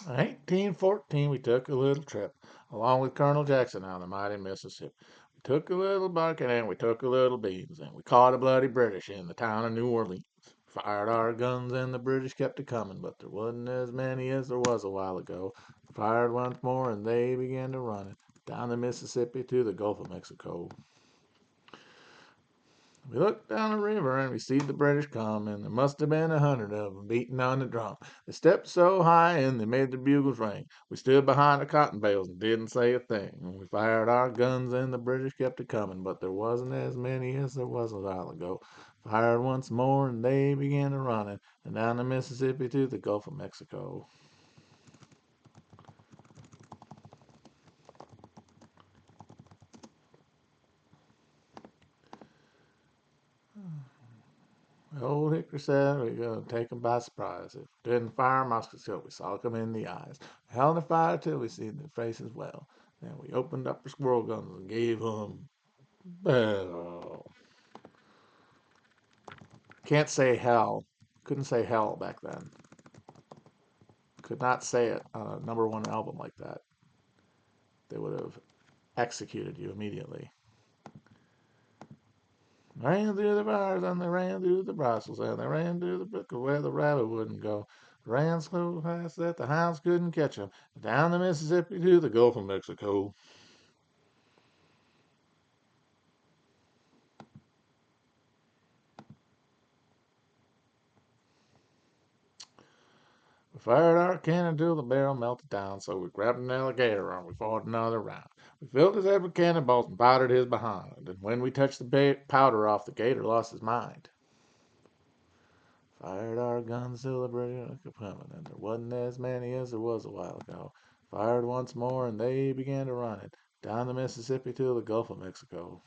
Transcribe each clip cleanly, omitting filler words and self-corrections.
In 1814, we took a little trip along with Colonel Jackson on the mighty Mississippi. We took a little barking and we took a little beans, and we caught a bloody British in the town of New Orleans. Fired our guns and the British kept a coming, but there wasn't as many as there was a while ago. Fired once more and they began to run it down the Mississippi to the Gulf of Mexico. We looked down the river and we seed the British come, and there must have been 100 of 'em beating on the drum. They stepped so high and they made the bugles ring. We stood behind the cotton bales and didn't say a thing. And we fired our guns and the British kept a coming, but there wasn't as many as there was a while ago. Fired once more and they began to running, and down the Mississippi to the Gulf of Mexico. The old Hickory said we're going to take 'em by surprise. If we didn't fire muskets till we saw 'em in the eyes. We held the fire till we seen their faces well. Then we opened up our squirrel guns and gave 'em bell. Can't say hell. Couldn't say hell back then. Could not say it on a #1 album like that. They would have executed you immediately. Ran through the bars and they ran through the Brussels and they ran through the brook where the rabbit wouldn't go. Ran so fast that the hounds couldn't catch 'em. Down the Mississippi to the Gulf of Mexico. We fired our cannon till the barrel melted down, so we grabbed an alligator and we fought another round. We filled his head with cannonballs and powdered his behind, and when we touched the powder off, the gator lost his mind. Fired our guns till the British were coming, and there wasn't as many as there was a while ago. Fired once more, and they began to run it down the Mississippi to the Gulf of Mexico.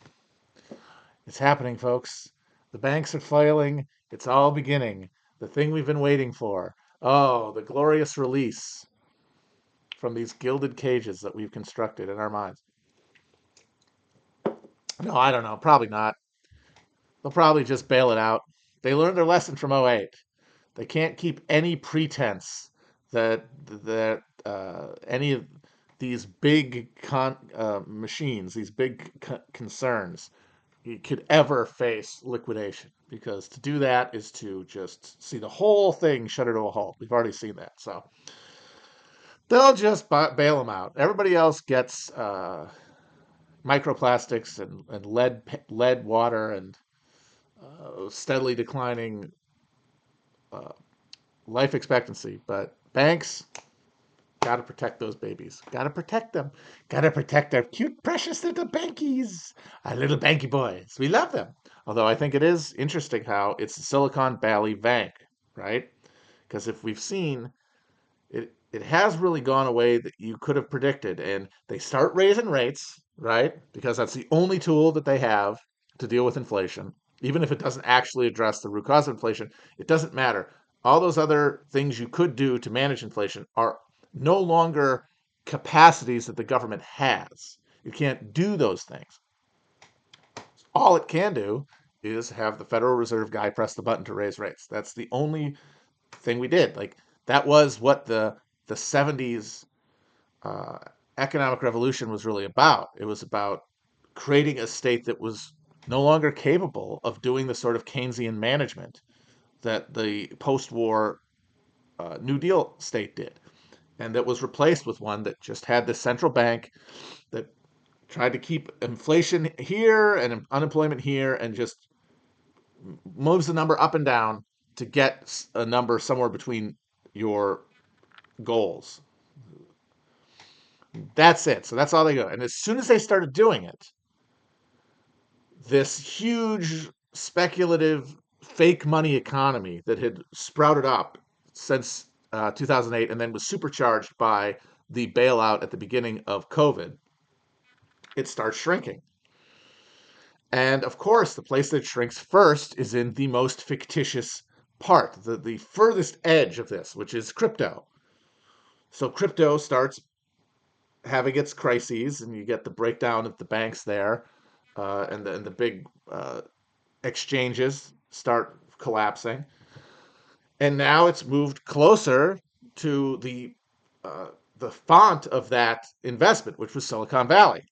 It's happening, folks. The banks are failing. It's all beginning. The thing we've been waiting for. Oh, the glorious release from these gilded cages that we've constructed in our minds. No, I don't know. Probably not. They'll probably just bail it out. They learned their lesson from '08. They can't keep any pretense that any of these big machines, these big concerns, could ever face liquidation. Because to do that is to just see the whole thing shudder to a halt. We've already seen that. So they'll just bail them out. Everybody else gets microplastics and lead water and steadily declining uh, life expectancy. But banks, got to protect those babies. Got to protect them. Got to protect our cute, precious little bankies. Our little banky boys. We love them. Although I think it is interesting how it's the Silicon Valley Bank, right? Because if we've seen, it has really gone away that you could have predicted. And they start raising rates, right? Because that's the only tool that they have to deal with inflation. Even if it doesn't actually address the root cause of inflation, it doesn't matter. All those other things you could do to manage inflation are no longer capacities that the government has. It can't do those things. All it can do is have the Federal Reserve guy press the button to raise rates. That's the only thing we did. Like that was what the '70s uh, economic revolution was really about. It was about creating a state that was no longer capable of doing the sort of Keynesian management that the post-war New Deal state did, and that was replaced with one that just had the central bank that tried to keep inflation here and unemployment here and just moves the number up and down to get a number somewhere between your goals. That's it. So that's all they do. And as soon as they started doing it, this huge speculative fake money economy that had sprouted up since 2008 and then was supercharged by the bailout at the beginning of COVID, it starts shrinking. And of course, the place that shrinks first is in the most fictitious part, the furthest edge of this, which is crypto. So crypto starts having its crises, and you get the breakdown of the banks there, and the big exchanges start collapsing. And now it's moved closer to the uh, the font of that investment, which was Silicon Valley.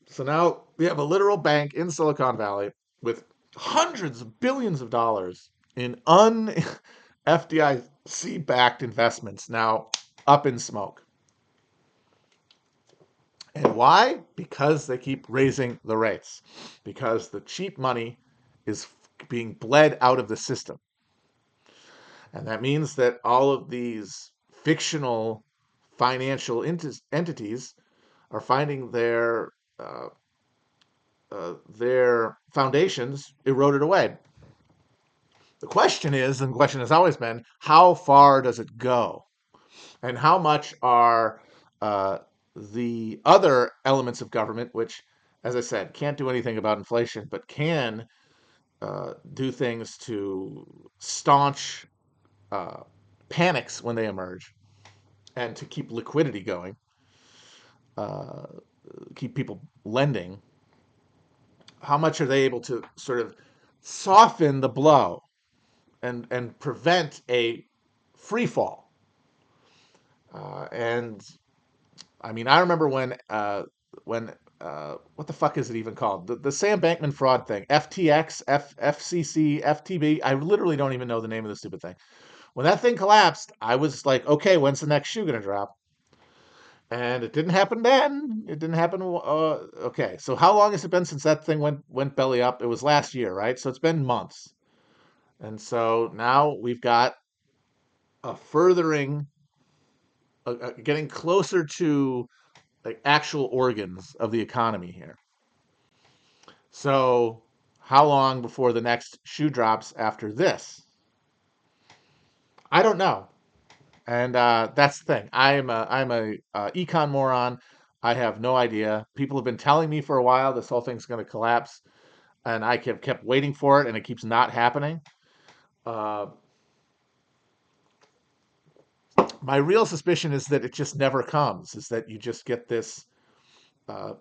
So now we have a literal bank in Silicon Valley with hundreds of billions of dollars in un FDIC backed investments now up in smoke. And why? Because they keep raising the rates. Because the cheap money is being bled out of the system. And that means that all of these fictional financial entities are finding uh, their foundations eroded away. The question is, and the question has always been, how far does it go? And how much are uh, the other elements of government, which, as I said, can't do anything about inflation, but can do things to staunch uh, panics when they emerge and to keep liquidity going, uh, keep people lending. How much are they able to sort of soften the blow and prevent a free fall? And I mean, I remember when what the fuck is it even called? The Sam Bankman fraud thing, FTX, FCC, FTB. I literally don't even know the name of the stupid thing. When that thing collapsed, I was like, okay, when's the next shoe gonna drop? And it didn't happen then. It didn't happen. Okay, so how long has it been since that thing went belly up? It was last year, right? So it's been months. And so now we've got a furthering, getting closer to like actual organs of the economy here. So how long before the next shoe drops after this? I don't know. And that's the thing. I'm a econ moron. I have no idea. People have been telling me for a while this whole thing's going to collapse, and I kept waiting for it, and it keeps not happening. Uh, my real suspicion is that it just never comes. Is that you just get this, uh,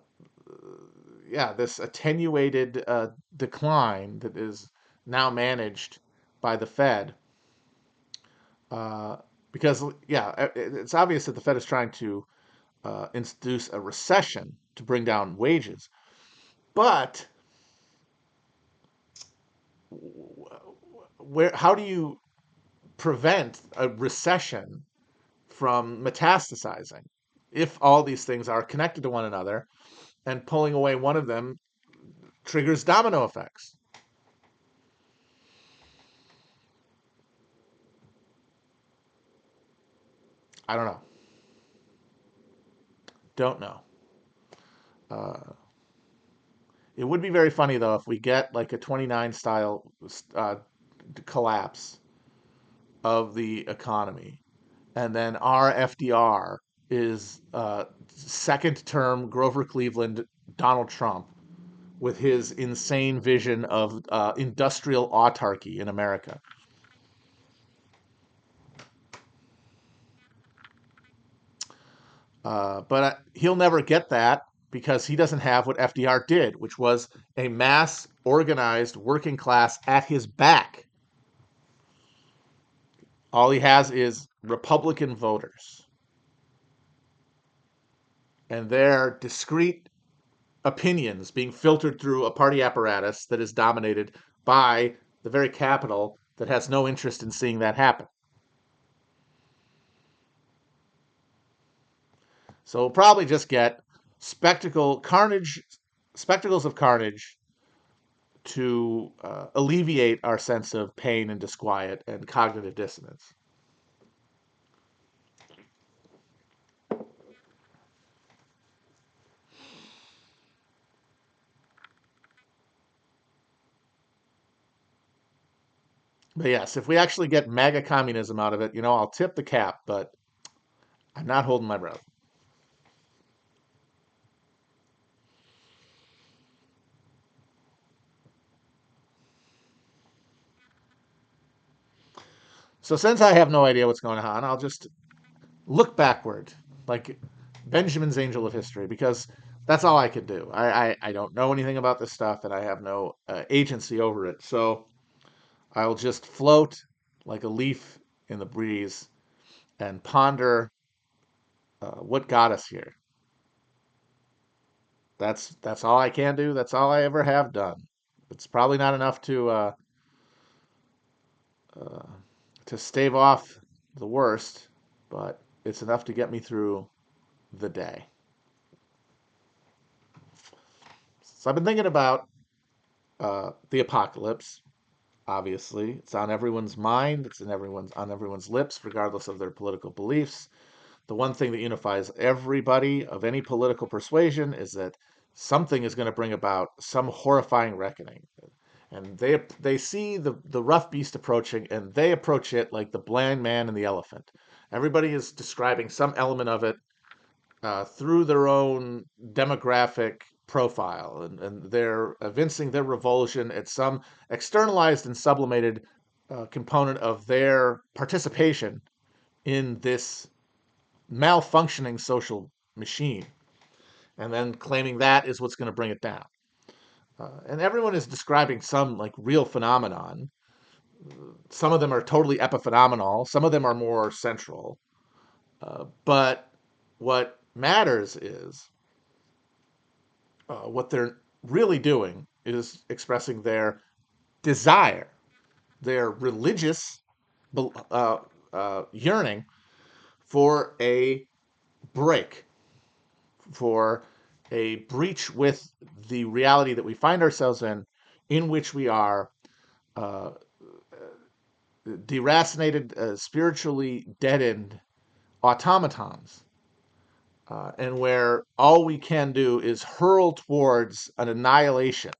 yeah, this attenuated decline that is now managed by the Fed. Uh, because yeah, it's obvious that the Fed is trying to introduce a recession to bring down wages. But how do you prevent a recession from metastasizing if all these things are connected to one another and pulling away one of them triggers domino effects? I don't know. Don't know. Uh, it would be very funny though if we get like a 29 style uh, collapse of the economy and then our FDR is second term Grover Cleveland Donald Trump with his insane vision of industrial autarky in America. But he'll never get that because he doesn't have what FDR did, which was a mass organized working class at his back. All he has is Republican voters and their discrete opinions being filtered through a party apparatus that is dominated by the very capital that has no interest in seeing that happen. So we'll probably just get spectacles of carnage to alleviate our sense of pain and disquiet and cognitive dissonance. But yes, if we actually get MAGA communism out of it, I'll tip the cap, but I'm not holding my breath. So since I have no idea what's going on, I'll just look backward, like Benjamin's Angel of History, because that's all I can do. I don't know anything about this stuff, and I have no agency over it. So I'll just float like a leaf in the breeze and ponder what got us here. That's all I can do. That's all I ever have done. It's probably not enough uh, to stave off the worst, but it's enough to get me through the day. So I've been thinking about the apocalypse. Obviously, it's on everyone's mind. It's in everyone's lips, regardless of their political beliefs. The one thing that unifies everybody of any political persuasion is that something is going to bring about some horrifying reckoning. And they see the rough beast approaching, and they approach it like the blind man and the elephant. Everybody is describing some element of it through their own demographic profile, and they're evincing their revulsion at some externalized and sublimated component of their participation in this malfunctioning social machine, and then claiming that is what's going to bring it down. And everyone is describing some like real phenomenon. Some of them are totally epiphenomenal. Some of them are more central. But what matters is what they're really doing is expressing their desire, their religious uh, yearning for a break, for a breach with the reality that we find ourselves in which we are uh, deracinated, spiritually deadened automatons, and where all we can do is hurl towards an annihilation,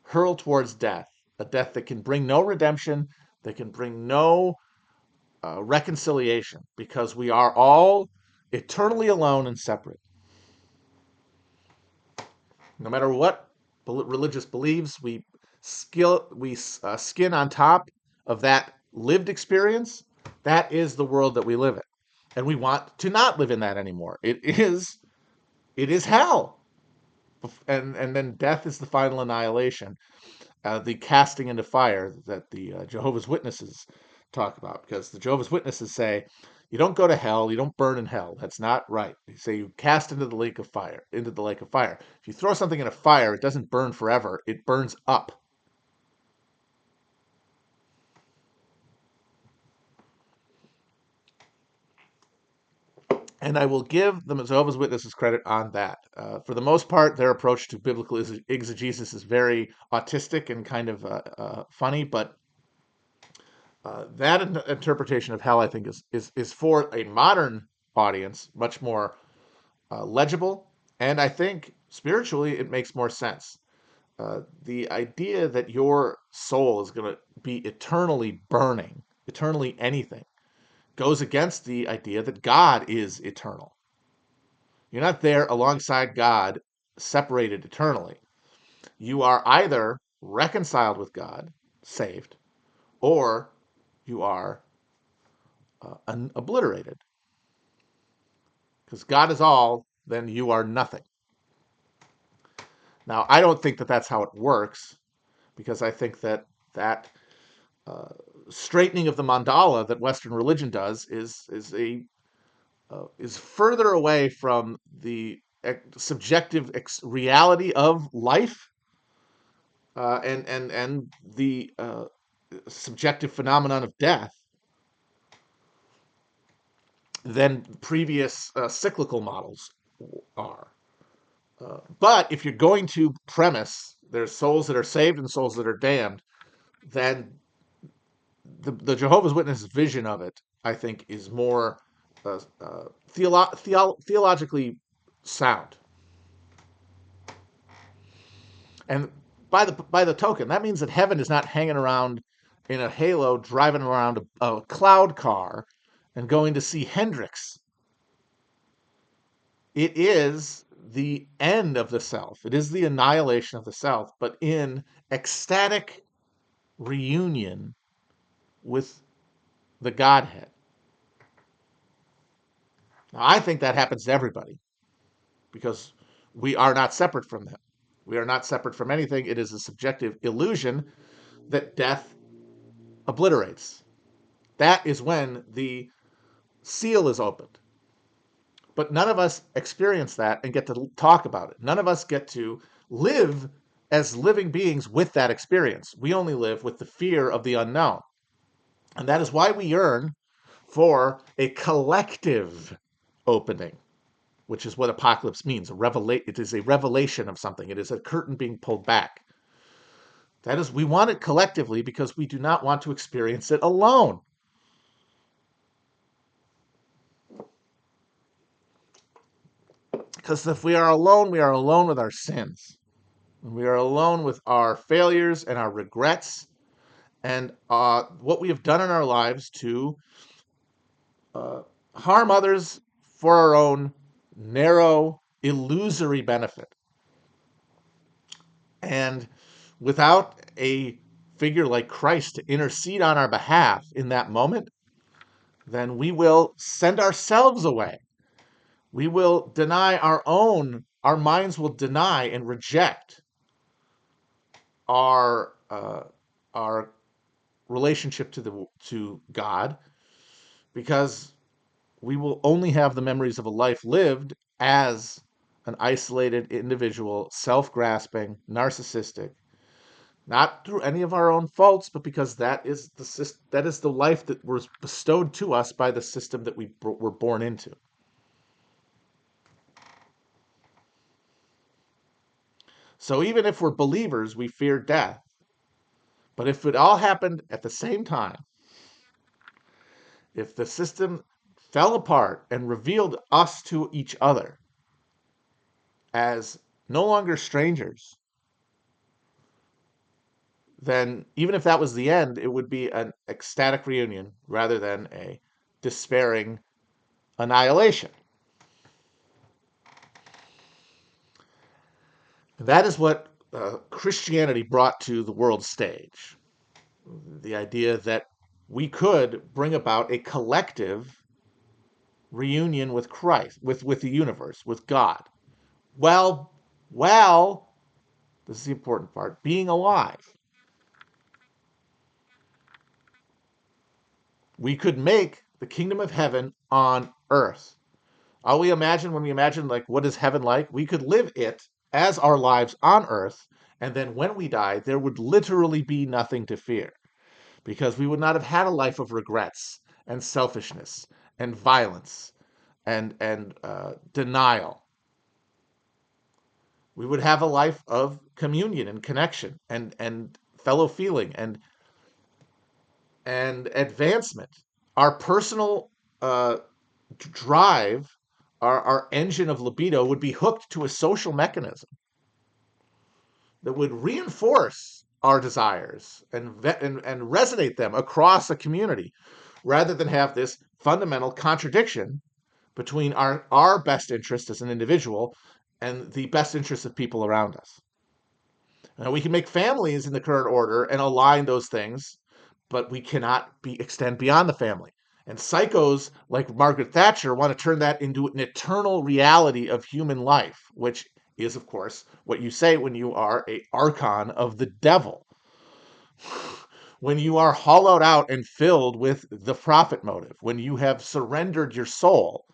hurl towards death, a death that can bring no redemption, that can bring no reconciliation, because we are all eternally alone and separate. No matter what religious beliefs we skin on top of that lived experience, that is the world that we live in, and we want to not live in that anymore. It is hell, and then death is the final annihilation, the casting into fire that the Jehovah's Witnesses talk about, because the Jehovah's Witnesses say you don't go to hell, you don't burn in hell. That's not right. They say you cast into the lake of fire, into the lake of fire. If you throw something in a fire, it doesn't burn forever; it burns up. And I will give the Jehovah's Witnesses credit on that. For the most part, their approach to biblical exegesis is very autistic and kind of funny, but that interpretation of hell, I think, is for a modern audience much more legible, and I think spiritually it makes more sense. The idea that your soul is going to be eternally burning, eternally anything, goes against the idea that God is eternal. You're not there alongside God, separated eternally. You are either reconciled with God, saved, or you are obliterated. Because God is all, then you are nothing. Now, I don't think that that's how it works, because I think that that uh, straightening of the mandala that Western religion does is further away from the subjective reality of life, and the subjective phenomenon of death than previous cyclical models are. But if you're going to premise there's souls that are saved and souls that are damned, then the Jehovah's Witness vision of it, I think, is more theologically sound. And by the token, that means that heaven is not hanging around in a halo, driving around a cloud car and going to see Hendrix. It is the end of the self. It is the annihilation of the self, but in ecstatic reunion with the Godhead. Now, I think that happens to everybody because we are not separate from them. We are not separate from anything. It is a subjective illusion that death obliterates. That is when the seal is opened. But none of us experience that and get to talk about it. None of us get to live as living beings with that experience. We only live with the fear of the unknown. And that is why we yearn for a collective opening, which is what apocalypse means. It is a revelation of something. It is a curtain being pulled back. That is, we want it collectively because we do not want to experience it alone. Because if we are alone with our sins. We are alone with our failures and our regrets and what we have done in our lives to uh, harm others for our own narrow, illusory benefit. And without a figure like Christ to intercede on our behalf in that moment, then we will send ourselves away. We will deny our minds will deny and reject our relationship to God, because we will only have the memories of a life lived as an isolated individual, self-grasping, narcissistic, not through any of our own faults, but because that is the life that was bestowed to us by the system that we were born into. So even if we're believers, we fear death. But if it all happened at the same time, if the system fell apart and revealed us to each other as no longer strangers, then even if that was the end, it would be an ecstatic reunion rather than a despairing annihilation. That is what Christianity brought to the world stage. The idea that we could bring about a collective reunion with Christ, with the universe, with God. Well, this is the important part, being alive. We could make the kingdom of heaven on earth. All we imagine when we imagine, like, what is heaven like? We could live it as our lives on earth, and then when we die, there would literally be nothing to fear, because we would not have had a life of regrets and selfishness and violence and denial. We would have a life of communion and connection and fellow feeling and advancement. Our personal drive, our engine of libido would be hooked to a social mechanism that would reinforce our desires and resonate them across a community, rather than have this fundamental contradiction between our best interest as an individual and the best interest of people around us. Now, we can make families in the current order and align those things, but we cannot extend beyond the family. And psychos like Margaret Thatcher want to turn that into an eternal reality of human life, which is, of course, what you say when you are a archon of the devil. When you are hollowed out and filled with the profit motive, when you have surrendered your soul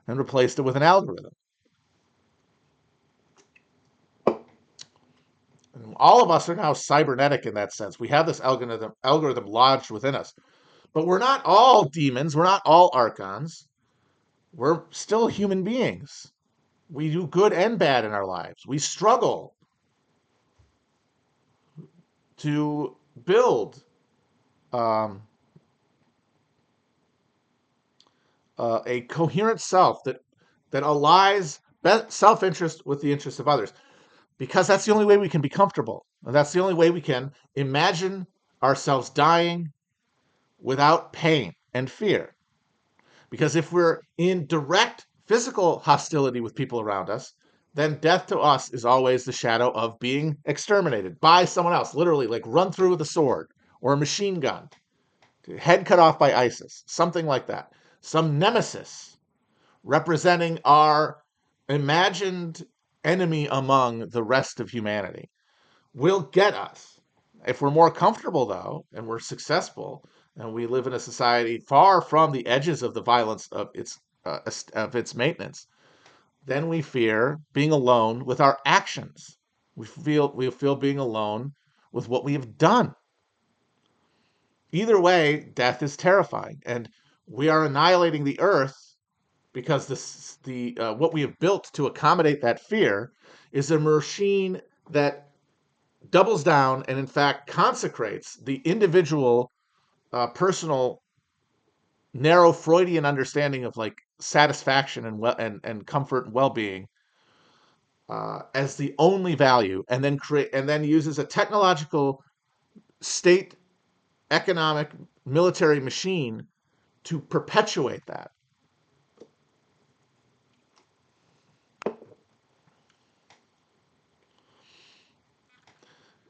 and replaced it with an algorithm. All of us are now cybernetic in that sense. We have this algorithm lodged within us. But we're not all demons. We're not all archons. We're still human beings. We do good and bad in our lives. We struggle to build um, a coherent self that allies self-interest with the interest of others, because that's the only way we can be comfortable. And that's the only way we can imagine ourselves dying without pain and fear. Because if we're in direct physical hostility with people around us, then death to us is always the shadow of being exterminated by someone else, literally, like run through with a sword or a machine gun, head cut off by ISIS, something like that. Some nemesis representing our imagined enemy among the rest of humanity will get us. If we're more comfortable, though, and we're successful, and we live in a society far from the edges of the violence of its of its maintenance, then we fear being alone with our actions. We feel being alone with what we have done. Either way, death is terrifying, and we are annihilating the earth because the what we have built to accommodate that fear is a machine that doubles down and in fact consecrates the individual personal narrow Freudian understanding of like satisfaction and comfort and well-being as the only value, and then uses a technological state economic military machine to perpetuate that.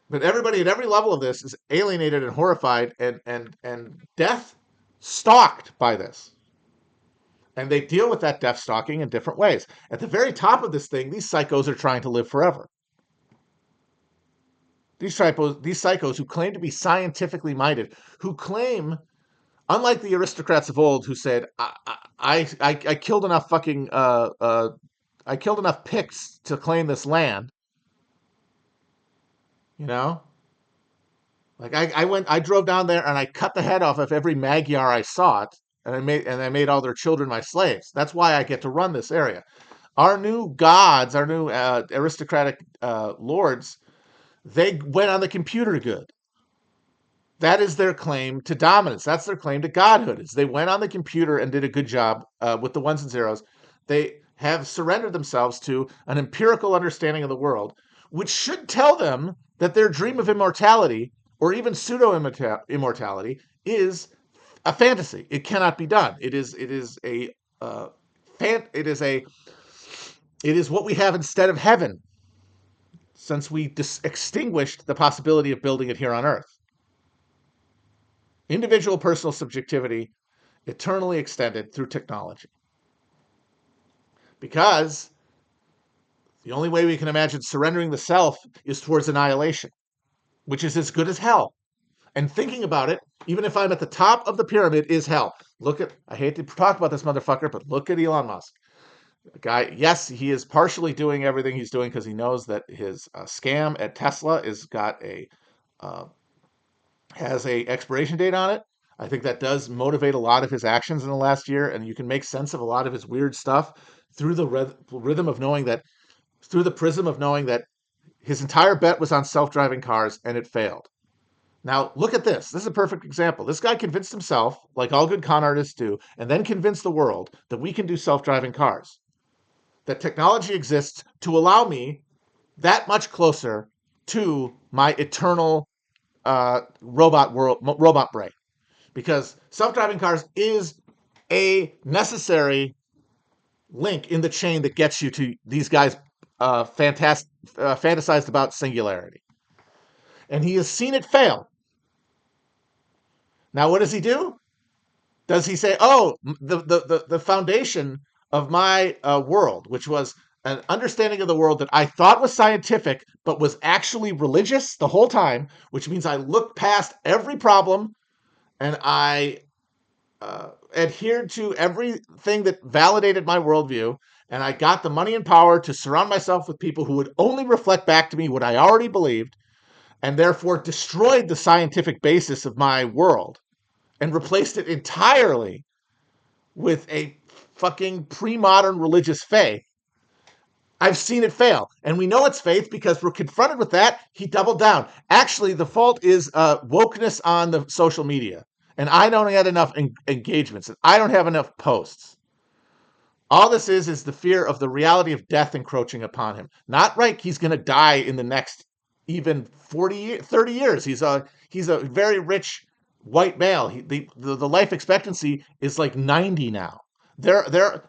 But everybody at every level of this is alienated and horrified and death stalked by this. And they deal with that death stalking in different ways. At the very top of this thing, these psychos are trying to live forever. These psychos who claim to be scientifically minded, who claim, unlike the aristocrats of old, who said, "I killed enough fucking I killed enough Picts to claim this land," you know, like I drove down there and I cut the head off of every Magyar I saw it, and I made all their children my slaves. That's why I get to run this area. Our new gods, our new aristocratic lords, they went on the computer good. That is their claim to dominance. That's their claim to godhood. Is they went on the computer and did a good job with the ones and zeros. They have surrendered themselves to an empirical understanding of the world, which should tell them that their dream of immortality or even pseudo immortality is a fantasy. It cannot be done. Uh, it is a it is what we have instead of heaven, since we extinguished the possibility of building it here on Earth. Individual personal subjectivity eternally extended through technology. Because the only way we can imagine surrendering the self is towards annihilation, which is as good as hell. And thinking about it, even if I'm at the top of the pyramid, is hell. I hate to talk about this motherfucker, but look at Elon Musk. The guy, yes, he is partially doing everything he's doing because he knows that his scam at Tesla uh, has a expiration date on it. I think that does motivate a lot of his actions in the last year, and you can make sense of a lot of his weird stuff through the rhythm of knowing that, through the prism of knowing that his entire bet was on self-driving cars and it failed. Now, look at this. This is a perfect example. This guy convinced himself, like all good con artists do, and then convinced the world that we can do self-driving cars, that technology exists to allow me that much closer to my eternal robot brain, because self-driving cars is a necessary link in the chain that gets you to these guys fantasized about singularity, and he has seen it fail. Now what does he do? Does he say, oh, the foundation of my world, which was an understanding of the world that I thought was scientific but was actually religious the whole time, which means I looked past every problem and I adhered to everything that validated my worldview, and I got the money and power to surround myself with people who would only reflect back to me what I already believed, and therefore destroyed the scientific basis of my world and replaced it entirely with a fucking pre-modern religious faith. I've seen it fail, and we know it's faith because we're confronted with that. He doubled down. Actually, the fault is wokeness on the social media, and I don't have enough engagements, and I don't have enough posts. All this is the fear of the reality of death encroaching upon him. Not right, he's going to die in the next even 40, 30 years. He's a very rich white male. The life expectancy is like 90 now.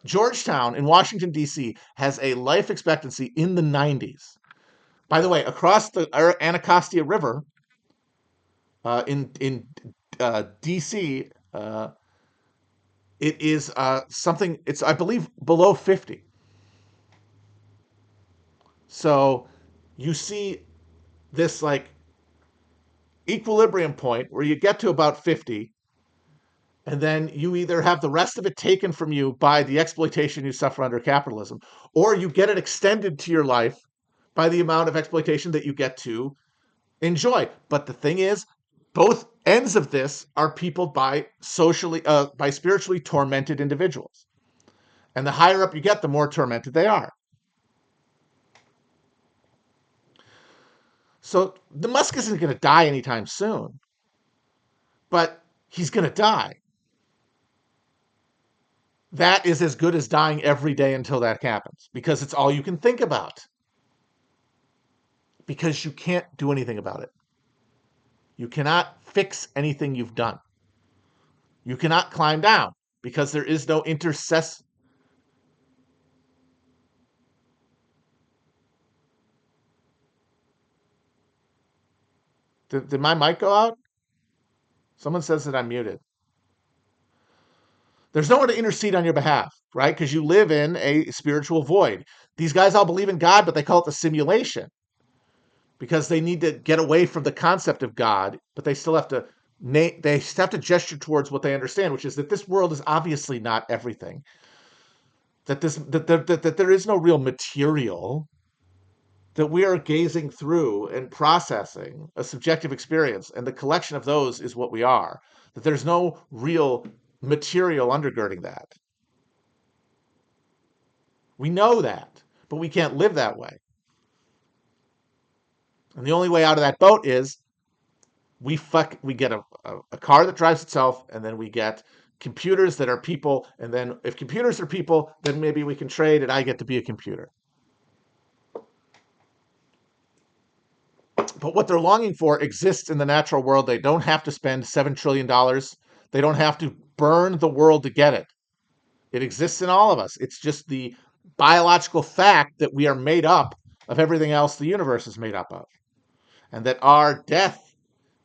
Georgetown in Washington, D.C. has a life expectancy in the 90s. By the way, across the Anacostia River in D.C., it is something, it's, I believe, below 50. So you see this like equilibrium point where you get to about 50 And then you either have the rest of it taken from you by the exploitation you suffer under capitalism, or you get it extended to your life by the amount of exploitation that you get to enjoy. But the thing is, both ends of this are peopled by by spiritually tormented individuals. And the higher up you get, the more tormented they are. So the Musk isn't going to die anytime soon, but he's going to die. That is as good as dying every day until that happens, because it's all you can think about. Because you can't do anything about it. You cannot fix anything you've done. You cannot climb down because there is no intercess. Did my mic go out? Someone says that I'm muted. There's no one to intercede on your behalf, right? Because you live in a spiritual void. These guys all believe in God, but they call it the simulation because they need to get away from the concept of God, but they still have to gesture towards what they understand, which is that this world is obviously not everything. That there is no real material, that we are gazing through and processing a subjective experience, and the collection of those is what we are. That there's no real material undergirding that. We know that, but we can't live that way. And the only way out of that boat is we get a car that drives itself, and then we get computers that are people, and then if computers are people, then maybe we can trade and I get to be a computer. But what they're longing for exists in the natural world. They don't have to spend $7 trillion. They don't have to burn the world to get it. It exists in all of us. It's just the biological fact that we are made up of everything else the universe is made up of. And that our death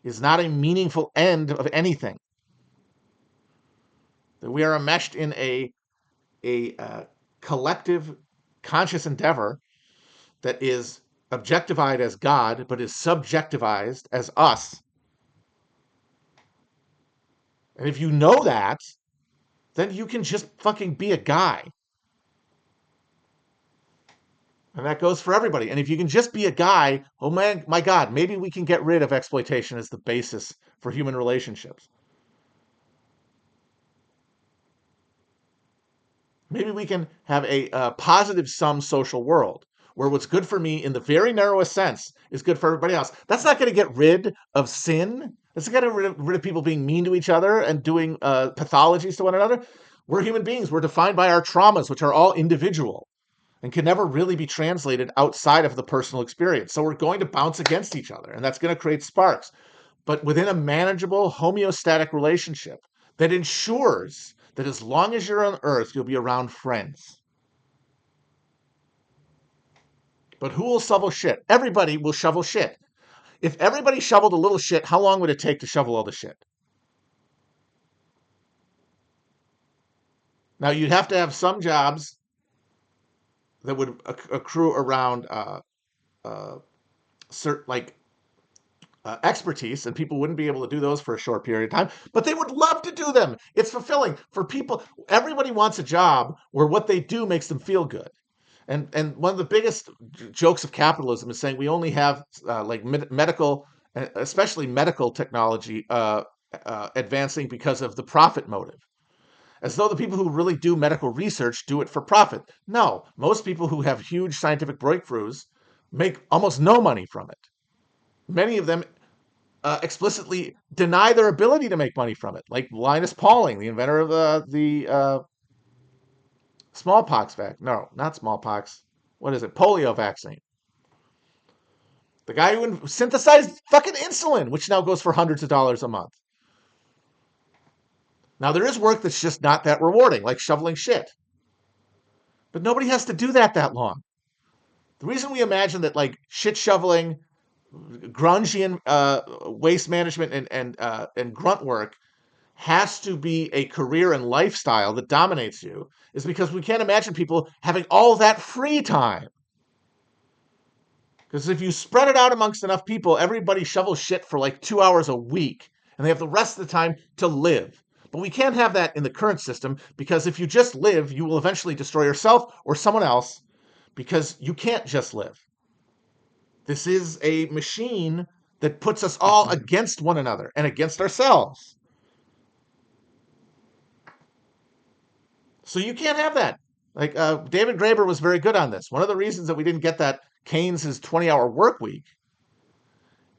is not a meaningful end of anything. That we are enmeshed in a collective conscious endeavor that is objectified as God, but is subjectivized as us. And if you know that, then you can just fucking be a guy. And that goes for everybody. And if you can just be a guy, oh man, my God, maybe we can get rid of exploitation as the basis for human relationships. Maybe we can have a positive sum social world where what's good for me in the very narrowest sense is good for everybody else. That's not going to get rid of sin. That's not going to get rid of people being mean to each other and doing pathologies to one another. We're human beings. We're defined by our traumas, which are all individual and can never really be translated outside of the personal experience. So we're going to bounce against each other, and that's going to create sparks. But within a manageable, homeostatic relationship that ensures that as long as you're on Earth, you'll be around friends. But who will shovel shit? Everybody will shovel shit. If everybody shoveled a little shit, how long would it take to shovel all the shit? Now, you'd have to have some jobs that would accrue around like expertise, and people wouldn't be able to do those for a short period of time, but they would love to do them. It's fulfilling for people. Everybody wants a job where what they do makes them feel good. And one of the biggest jokes of capitalism is saying we only have like medical, especially medical technology, advancing because of the profit motive. As though the people who really do medical research do it for profit. No, most people who have huge scientific breakthroughs make almost no money from it. Many of them explicitly deny their ability to make money from it, like Linus Pauling, the inventor of the smallpox vaccine. No, not smallpox. What is it? Polio vaccine. The guy who synthesized fucking insulin, which now goes for hundreds of dollars a month. Now, there is work that's just not that rewarding, like shoveling shit. But nobody has to do that long. The reason we imagine that, like, shit shoveling, grungian waste management, and grunt work has to be a career and lifestyle that dominates you is because we can't imagine people having all that free time. Because if you spread it out amongst enough people, everybody shovels shit for like 2 hours a week, and they have the rest of the time to live. But we can't have that in the current system, because if you just live, you will eventually destroy yourself or someone else, because you can't just live. This is a machine that puts us all against one another and against ourselves. So you can't have that. Like David Graeber was very good on this. One of the reasons that we didn't get that Keynes's 20-hour work week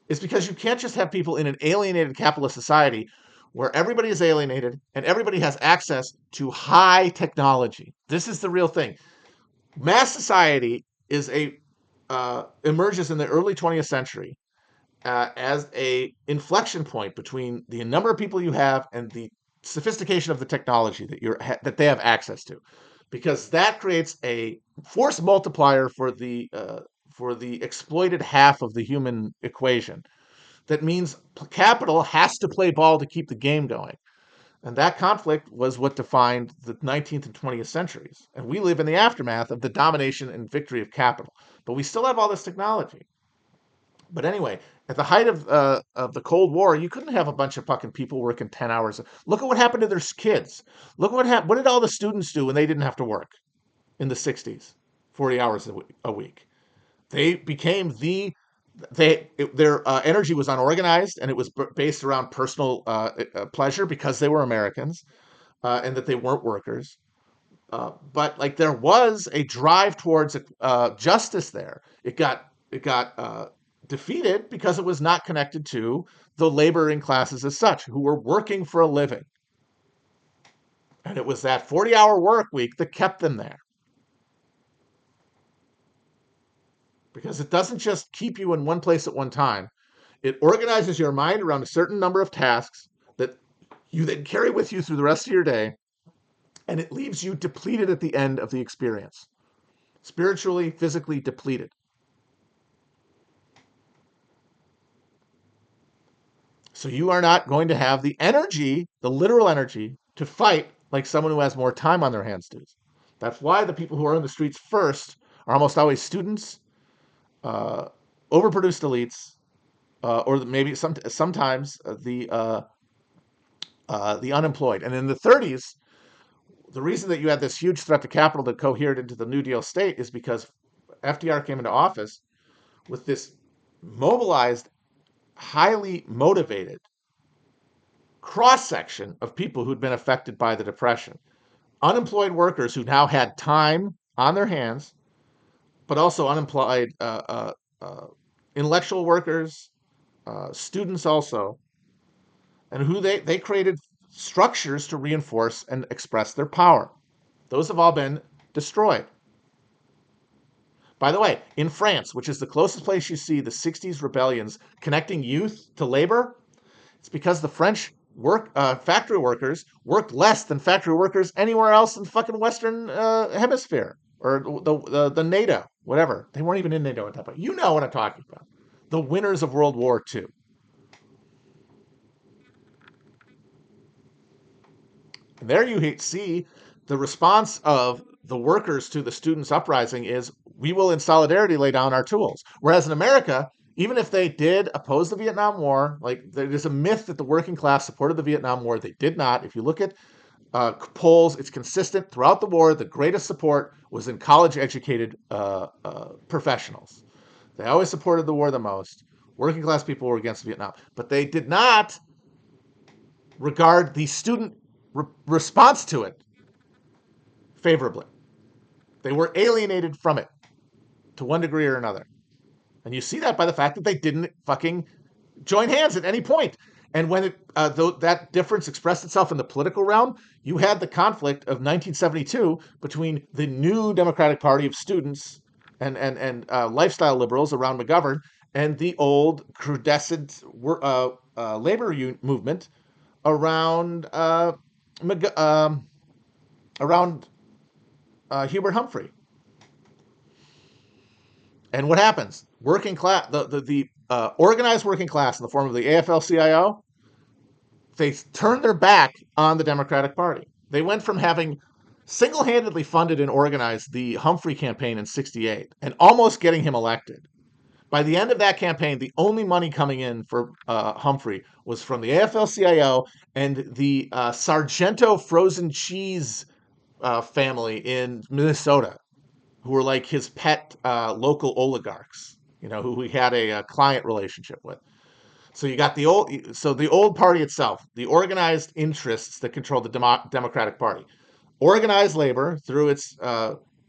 is because you can't just have people in an alienated capitalist society where everybody is alienated and everybody has access to high technology. This is the real thing. Mass society is a emerges in the early 20th century as a inflection point between the number of people you have and the sophistication of the technology that they have access to, because that creates a force multiplier for the exploited half of the human equation. That means capital has to play ball to keep the game going. And that conflict was what defined the 19th and 20th centuries. And we live in the aftermath of the domination and victory of capital. But we still have all this technology. But anyway, at the height of the Cold War, you couldn't have a bunch of fucking people working 10 hours. Look at what happened to their kids. Look what happened. What did all the students do when they didn't have to work in the 60s, 40 hours a week? They became their energy was unorganized, and it was based around personal pleasure, because they were Americans, and that they weren't workers. But like, there was a drive towards justice there. It got defeated because it was not connected to the laboring classes as such, who were working for a living. And it was that 40-hour work week that kept them there. Because it doesn't just keep you in one place at one time. It organizes your mind around a certain number of tasks that you then carry with you through the rest of your day, and it leaves you depleted at the end of the experience. Spiritually, physically depleted. So you are not going to have the energy, the literal energy, to fight like someone who has more time on their hands does. That's why the people who are in the streets first are almost always students, uh, overproduced elites, or maybe sometimes the unemployed. And in the 30s, the reason that you had this huge threat to capital that cohered into the New Deal state is because FDR came into office with this mobilized, highly motivated cross section of people who'd been affected by the Depression. Unemployed workers who now had time on their hands, but also unemployed intellectual workers, students also, and who they created structures to reinforce and express their power. Those have all been destroyed. By the way, in France, which is the closest place you see the 60s rebellions connecting youth to labor, it's because the French factory workers worked less than factory workers anywhere else in the fucking Western hemisphere, or the NATO, whatever. They weren't even in NATO at that point. You know what I'm talking about. The winners of World War II. And there you see the response of the workers to the students' uprising is, we will in solidarity lay down our tools. Whereas in America, even if they did oppose the Vietnam War, like, there's a myth that the working class supported the Vietnam War. They did not. If you look at polls, it's consistent throughout the war. The greatest support was in college-educated professionals. They always supported the war the most. Working class people were against Vietnam, but they did not regard the student response to it favorably. They were alienated from it to one degree or another. And you see that by the fact that they didn't fucking join hands at any point. And when that difference expressed itself in the political realm, you had the conflict of 1972 between the new Democratic Party of students and lifestyle liberals around McGovern, and the old crudescent labor movement around around Hubert Humphrey. And what happens? Working class, the organized working class in the form of the AFL-CIO, they turned their back on the Democratic Party. They went from having single-handedly funded and organized the Humphrey campaign in '68 and almost getting him elected, By the end of that campaign, the only money coming in for Humphrey was from the AFL-CIO and the Sargento frozen cheese family in Minnesota, who were like his pet local oligarchs, who he had a client relationship with. So you got the old party itself, the organized interests that control the Democratic Party, organized labor through its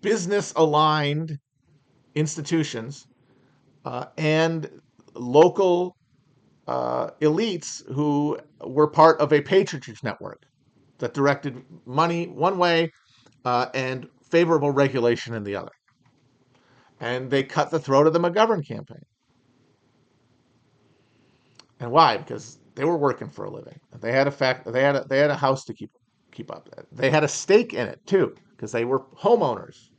business-aligned institutions, and local elites who were part of a patronage network that directed money one way and favorable regulation in the other. And they cut the throat of the McGovern campaign. And why? Because they were working for a living. They had a house to keep up. They had a stake in it too, because they were homeowners.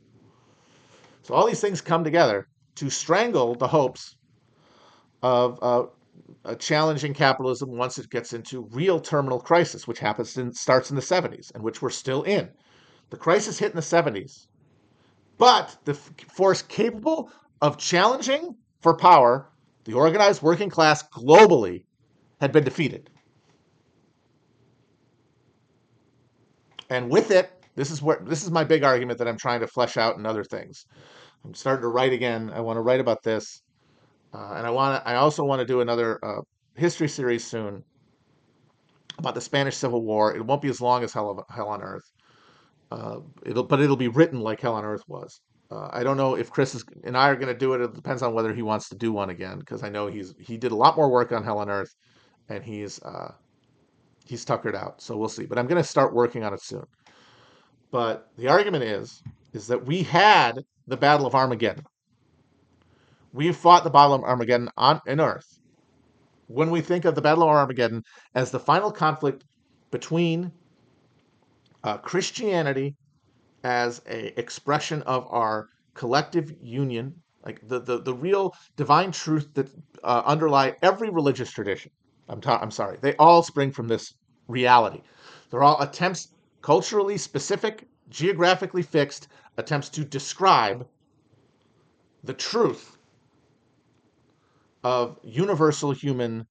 So all these things come together to strangle the hopes of challenging capitalism once it gets into real terminal crisis, which starts in the 70s, and which we're still in. The crisis hit in the 70s, but the force capable of challenging for power the organized working class globally had been defeated. And with it, this is my big argument that I'm trying to flesh out in other things. I'm starting to write again. I want to write about this, and I also want to do another history series soon about the Spanish Civil War. It won't be as long as Hell on Earth, it'll be written like Hell on Earth was. I don't know if Chris and I are going to do it. It depends on whether he wants to do one again, because I know he did a lot more work on Hell on Earth, and he's tuckered out. So we'll see. But I'm going to start working on it soon. But the argument is that we had the Battle of Armageddon. We fought the Battle of Armageddon on Earth. When we think of the Battle of Armageddon as the final conflict between Christianity as a expression of our collective union, like the real divine truth that underlie every religious tradition. I'm sorry, they all spring from this reality. They're all attempts, culturally specific, geographically fixed, attempts to describe the truth of universal human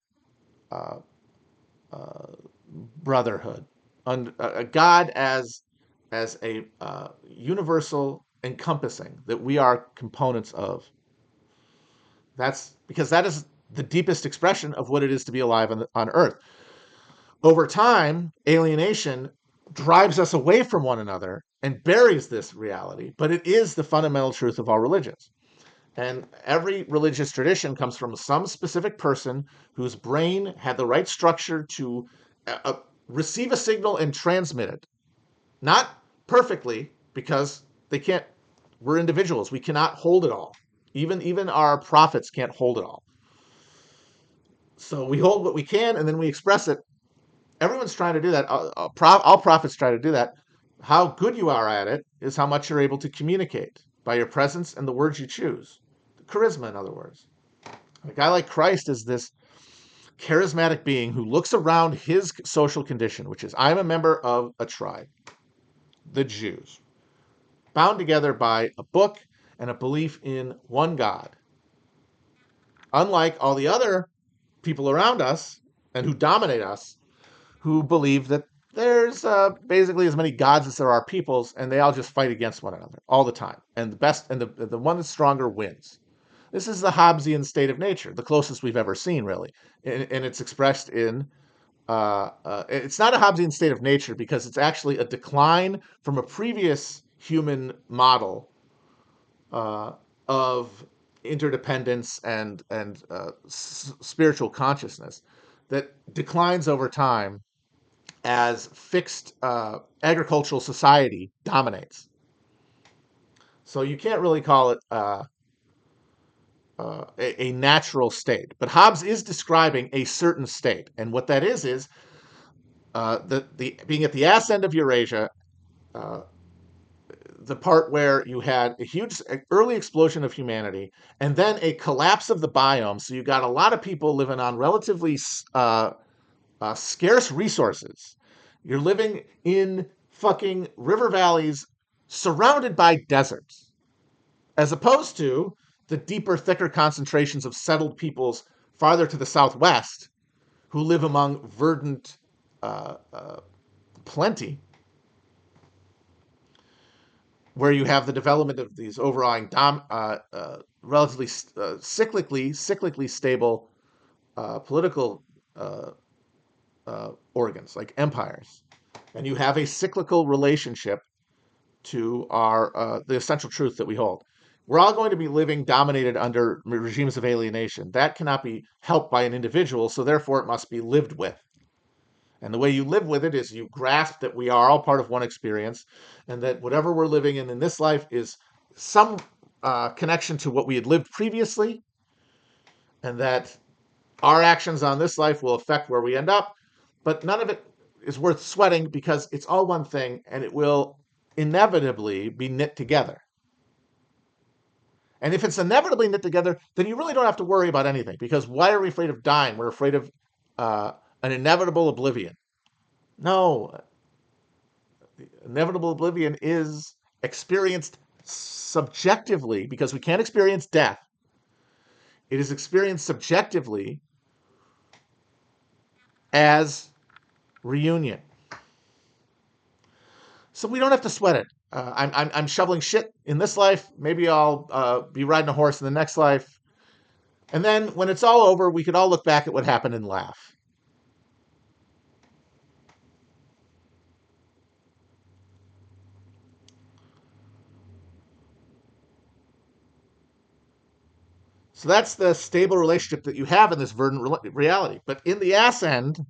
uh, brotherhood, a God as a universal encompassing that we are components of. That's because that is the deepest expression of what it is to be alive on Earth. Over time, alienation drives us away from one another and buries this reality, but it is the fundamental truth of all religions. And every religious tradition comes from some specific person whose brain had the right structure to receive a signal and transmit it. Not perfectly, because they can't, we're individuals. We cannot hold it all. Even our prophets can't hold it all. So we hold what we can and then we express it. Everyone's trying to do that. All prophets try to do that. How good you are at it is how much you're able to communicate by your presence and the words you choose. Charisma, in other words. A guy like Christ is this charismatic being who looks around his social condition, which is I'm a member of a tribe, the Jews, bound together by a book and a belief in one God. Unlike all the other people around us and who dominate us, who believe that there's basically as many gods as there are peoples, and they all just fight against one another all the time. And the one that's stronger wins. This is the Hobbesian state of nature, the closest we've ever seen, really, and it's expressed in. It's not a Hobbesian state of nature because it's actually a decline from a previous human model uh, of interdependence and spiritual consciousness that declines over time as fixed agricultural society dominates. So you can't really call it a natural state. But Hobbes is describing a certain state, and what that is the being at the ass end of Eurasia, uh, the part where you had a huge early explosion of humanity, and then a collapse of the biome. So you got a lot of people living on relatively scarce resources. You're living in fucking river valleys surrounded by deserts, as opposed to the deeper, thicker concentrations of settled peoples farther to the southwest who live among verdant plenty, where you have the development of these overlying relatively cyclically stable political uh, organs like empires, and you have a cyclical relationship to our the essential truth that we hold. We're all going to be living dominated under regimes of alienation. That cannot be helped by an individual, so therefore it must be lived with. And the way you live with it is you grasp that we are all part of one experience, and that whatever we're living in this life is some connection to what we had lived previously, and that our actions on this life will affect where we end up, but none of it is worth sweating because it's all one thing and it will inevitably be knit together. And if it's inevitably knit together, then you really don't have to worry about anything, because why are we afraid of dying? We're afraid of an inevitable oblivion. No, inevitable oblivion is experienced subjectively because we can't experience death. It is experienced subjectively as reunion. So we don't have to sweat it. I'm shoveling shit in this life. Maybe I'll be riding a horse in the next life. And then when it's all over, we could all look back at what happened and laugh. So that's the stable relationship that you have in this verdant reality. But in the ass end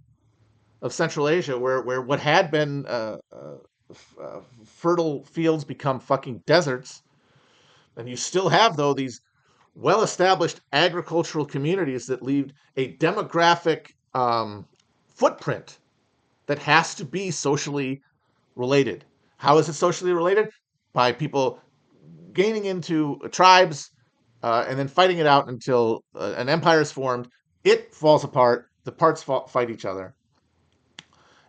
of Central Asia, where what had been fertile fields become fucking deserts, and you still have, though, these well-established agricultural communities that leave a demographic footprint that has to be socially related. How is it socially related? By people gaining into tribes and then fighting it out until an empire is formed. It falls apart. The parts fight each other.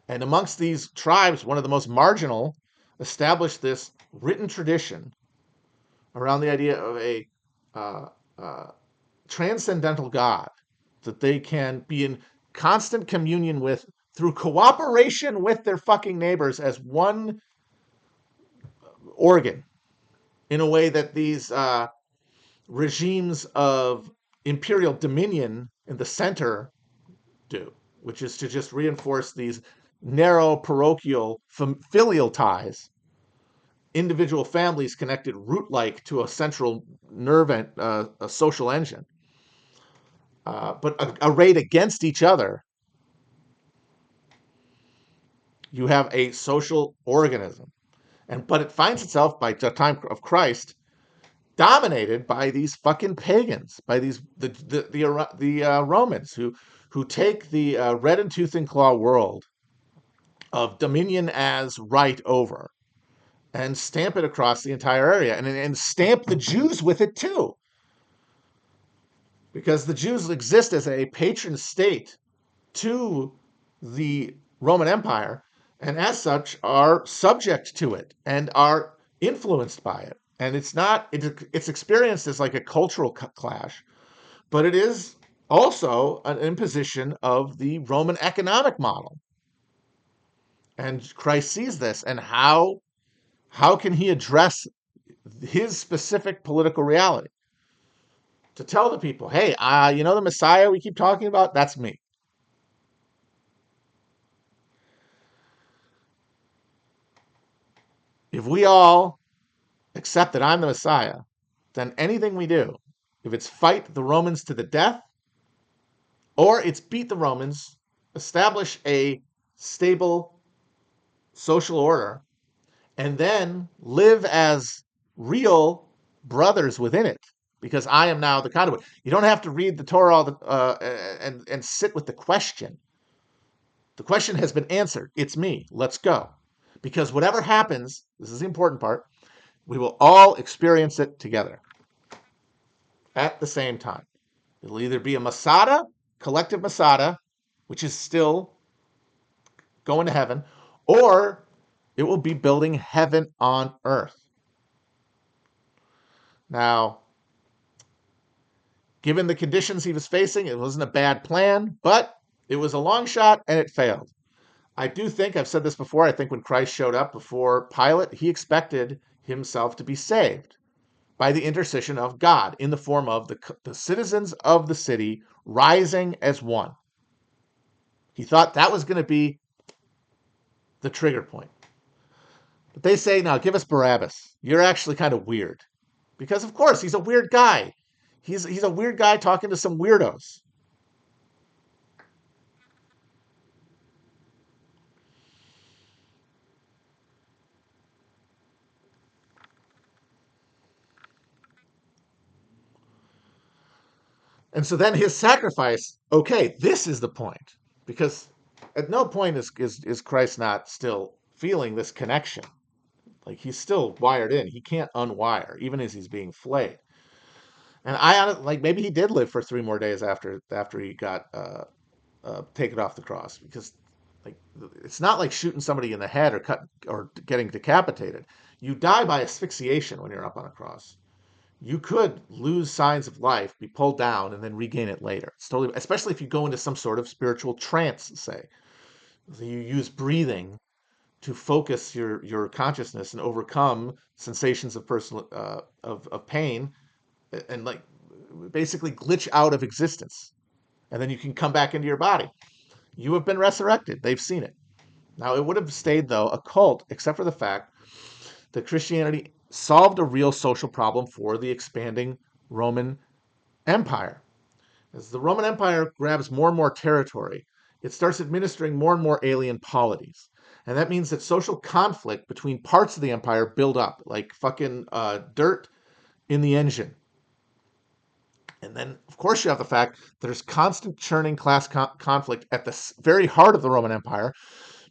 And amongst these tribes, one of the most marginal established this written tradition around the idea of a uh, uh, transcendental God that they can be in constant communion with through cooperation with their fucking neighbors as one organ, in a way that these regimes of imperial dominion in the center do, which is to just reinforce these narrow parochial filial ties, individual families connected root-like to a central nerve and a social engine, but arrayed against each other. You have a social organism, but it finds itself by the time of Christ dominated by these fucking pagans, by these the Romans who take the red and tooth and claw world of dominion as right over and stamp it across the entire area, and stamp the Jews with it too, because the Jews exist as a patron state to the Roman Empire, and as such are subject to it and are influenced by it. And it's experienced as like a cultural clash, but it is also an imposition of the Roman economic model. And Christ sees this, and how can he address his specific political reality? To tell the people, hey, the Messiah we keep talking about, that's me. If we all accept that I'm the Messiah, then anything we do, if it's fight the Romans to the death, or it's beat the Romans, establish a stable social order, and then live as real brothers within it, because I am now the conduit. You don't have to read the Torah and sit with the question. The question has been answered. It's me. Let's go. Because whatever happens, this is the important part, we will all experience it together at the same time. It'll either be a Masada, collective Masada, which is still going to heaven, or it will be building heaven on earth. Now, Given the conditions he was facing, it wasn't a bad plan, but it was a long shot and it failed. I do think, I've said this before, I think when Christ showed up before Pilate, he expected himself to be saved by the intercession of God in the form of the citizens of the city rising as one. He thought that was going to be the trigger point. But they say, now give us Barabbas. You're actually kind of weird. Because, of course, he's a weird guy. He's a weird guy talking to some weirdos. And so then his sacrifice, okay, this is the point. Because at no point is Christ not still feeling this connection. Like he's still wired in. He can't unwire, even as he's being flayed. And like maybe he did live for 3 more days after he got taken off the cross, because like it's not like shooting somebody in the head or cut or getting decapitated. You die by asphyxiation when you're up on a cross. You could lose signs of life, be pulled down, and then regain it later. It's totally, especially if you go into some sort of spiritual trance, say. So you use breathing to focus your consciousness and overcome sensations of personal of pain, and like basically glitch out of existence, and then you can come back into your body. You have been resurrected. They've seen it. Now it would have stayed though a cult, except for the fact that Christianity solved a real social problem for the expanding Roman Empire. As the Roman Empire grabs more and more territory, it starts administering more and more alien polities. And that means that social conflict between parts of the empire build up like fucking dirt in the engine. And then, of course, you have the fact that there's constant churning class conflict at the very heart of the Roman Empire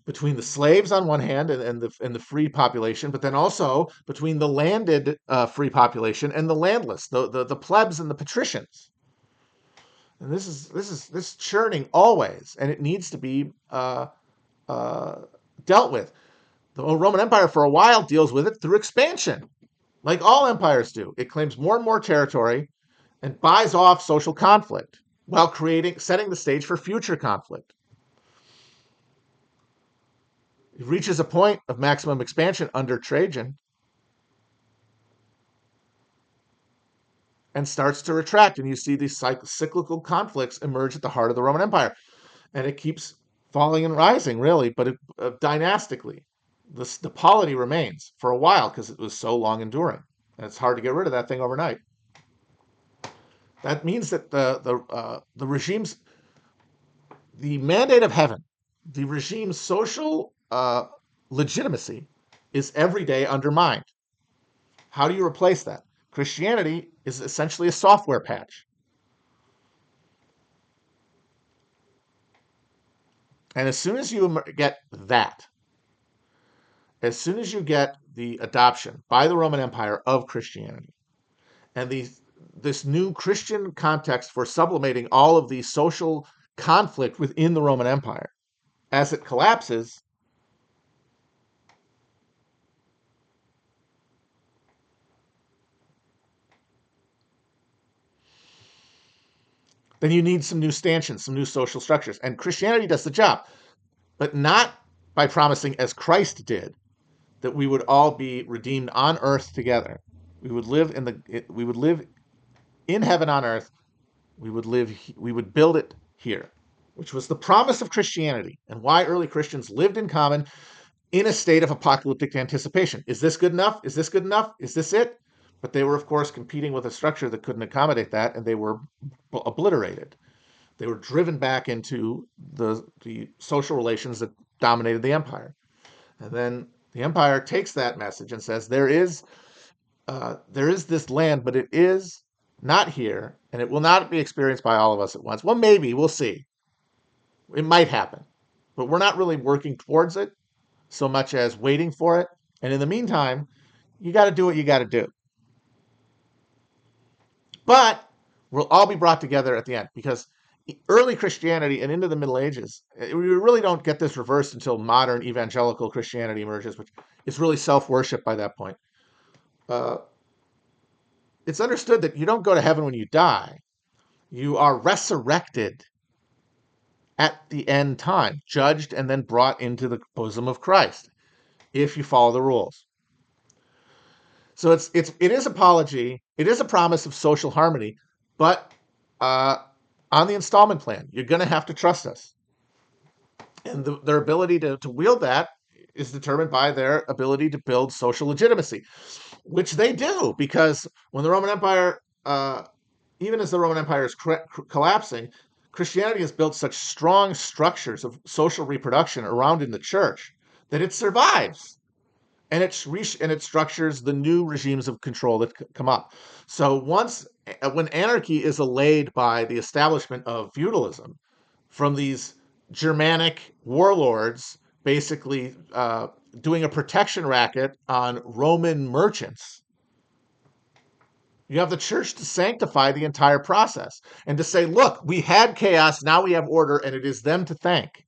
between the slaves on one hand and the free population, but then also between the landed free population and the landless, the plebs and the patricians. And this churning always, and it needs to be uh, dealt with. The Roman Empire for a while deals with it through expansion, like all empires do. It claims more and more territory and buys off social conflict while setting the stage for future conflict. It reaches a point of maximum expansion under Trajan and starts to retract, and you see these cyclical conflicts emerge at the heart of the Roman Empire, and it keeps falling and rising, really, but dynastically. The polity remains for a while because it was so long enduring, and it's hard to get rid of that thing overnight. That means that the regime's the mandate of heaven, the regime's social legitimacy is every day undermined. How do you replace that? Christianity is essentially a software patch. And as soon as you get that, as soon as you get the adoption by the Roman Empire of Christianity and this new Christian context for sublimating all of the social conflict within the Roman Empire, as it collapses, then you need some new stanchions, some new social structures. And Christianity does the job, but not by promising, as Christ did, that we would all be redeemed on earth together. We would live in heaven on earth. We would build it here, which was the promise of Christianity and why early Christians lived in common in a state of apocalyptic anticipation. Is this good enough? Is this good enough? Is this it? But they were, of course, competing with a structure that couldn't accommodate that, and they were obliterated. They were driven back into the social relations that dominated the empire. And then the empire takes that message and says, there is this land, but it is not here, and it will not be experienced by all of us at once. Well, maybe, we'll see. It might happen, but we're not really working towards it so much as waiting for it. And in the meantime, you got to do what you got to do. But we'll all be brought together at the end, because early Christianity and into the Middle Ages, we really don't get this reversed until modern evangelical Christianity emerges, which is really self-worship by that point. Uh, it's understood that you don't go to heaven when you die. You are resurrected at the end time, judged and then brought into the bosom of Christ if you follow the rules. So it is apology. It is a promise of social harmony, but uh, on the installment plan, you're going to have to trust us, and their ability to wield that is determined by their ability to build social legitimacy, which they do because when the Roman Empire, even as the Roman Empire is collapsing, Christianity has built such strong structures of social reproduction around in the church that it survives, and it structures the new regimes of control that come up. So when anarchy is allayed by the establishment of feudalism from these Germanic warlords, basically doing a protection racket on Roman merchants, you have the church to sanctify the entire process and to say, look, we had chaos, now we have order, and it is them to thank.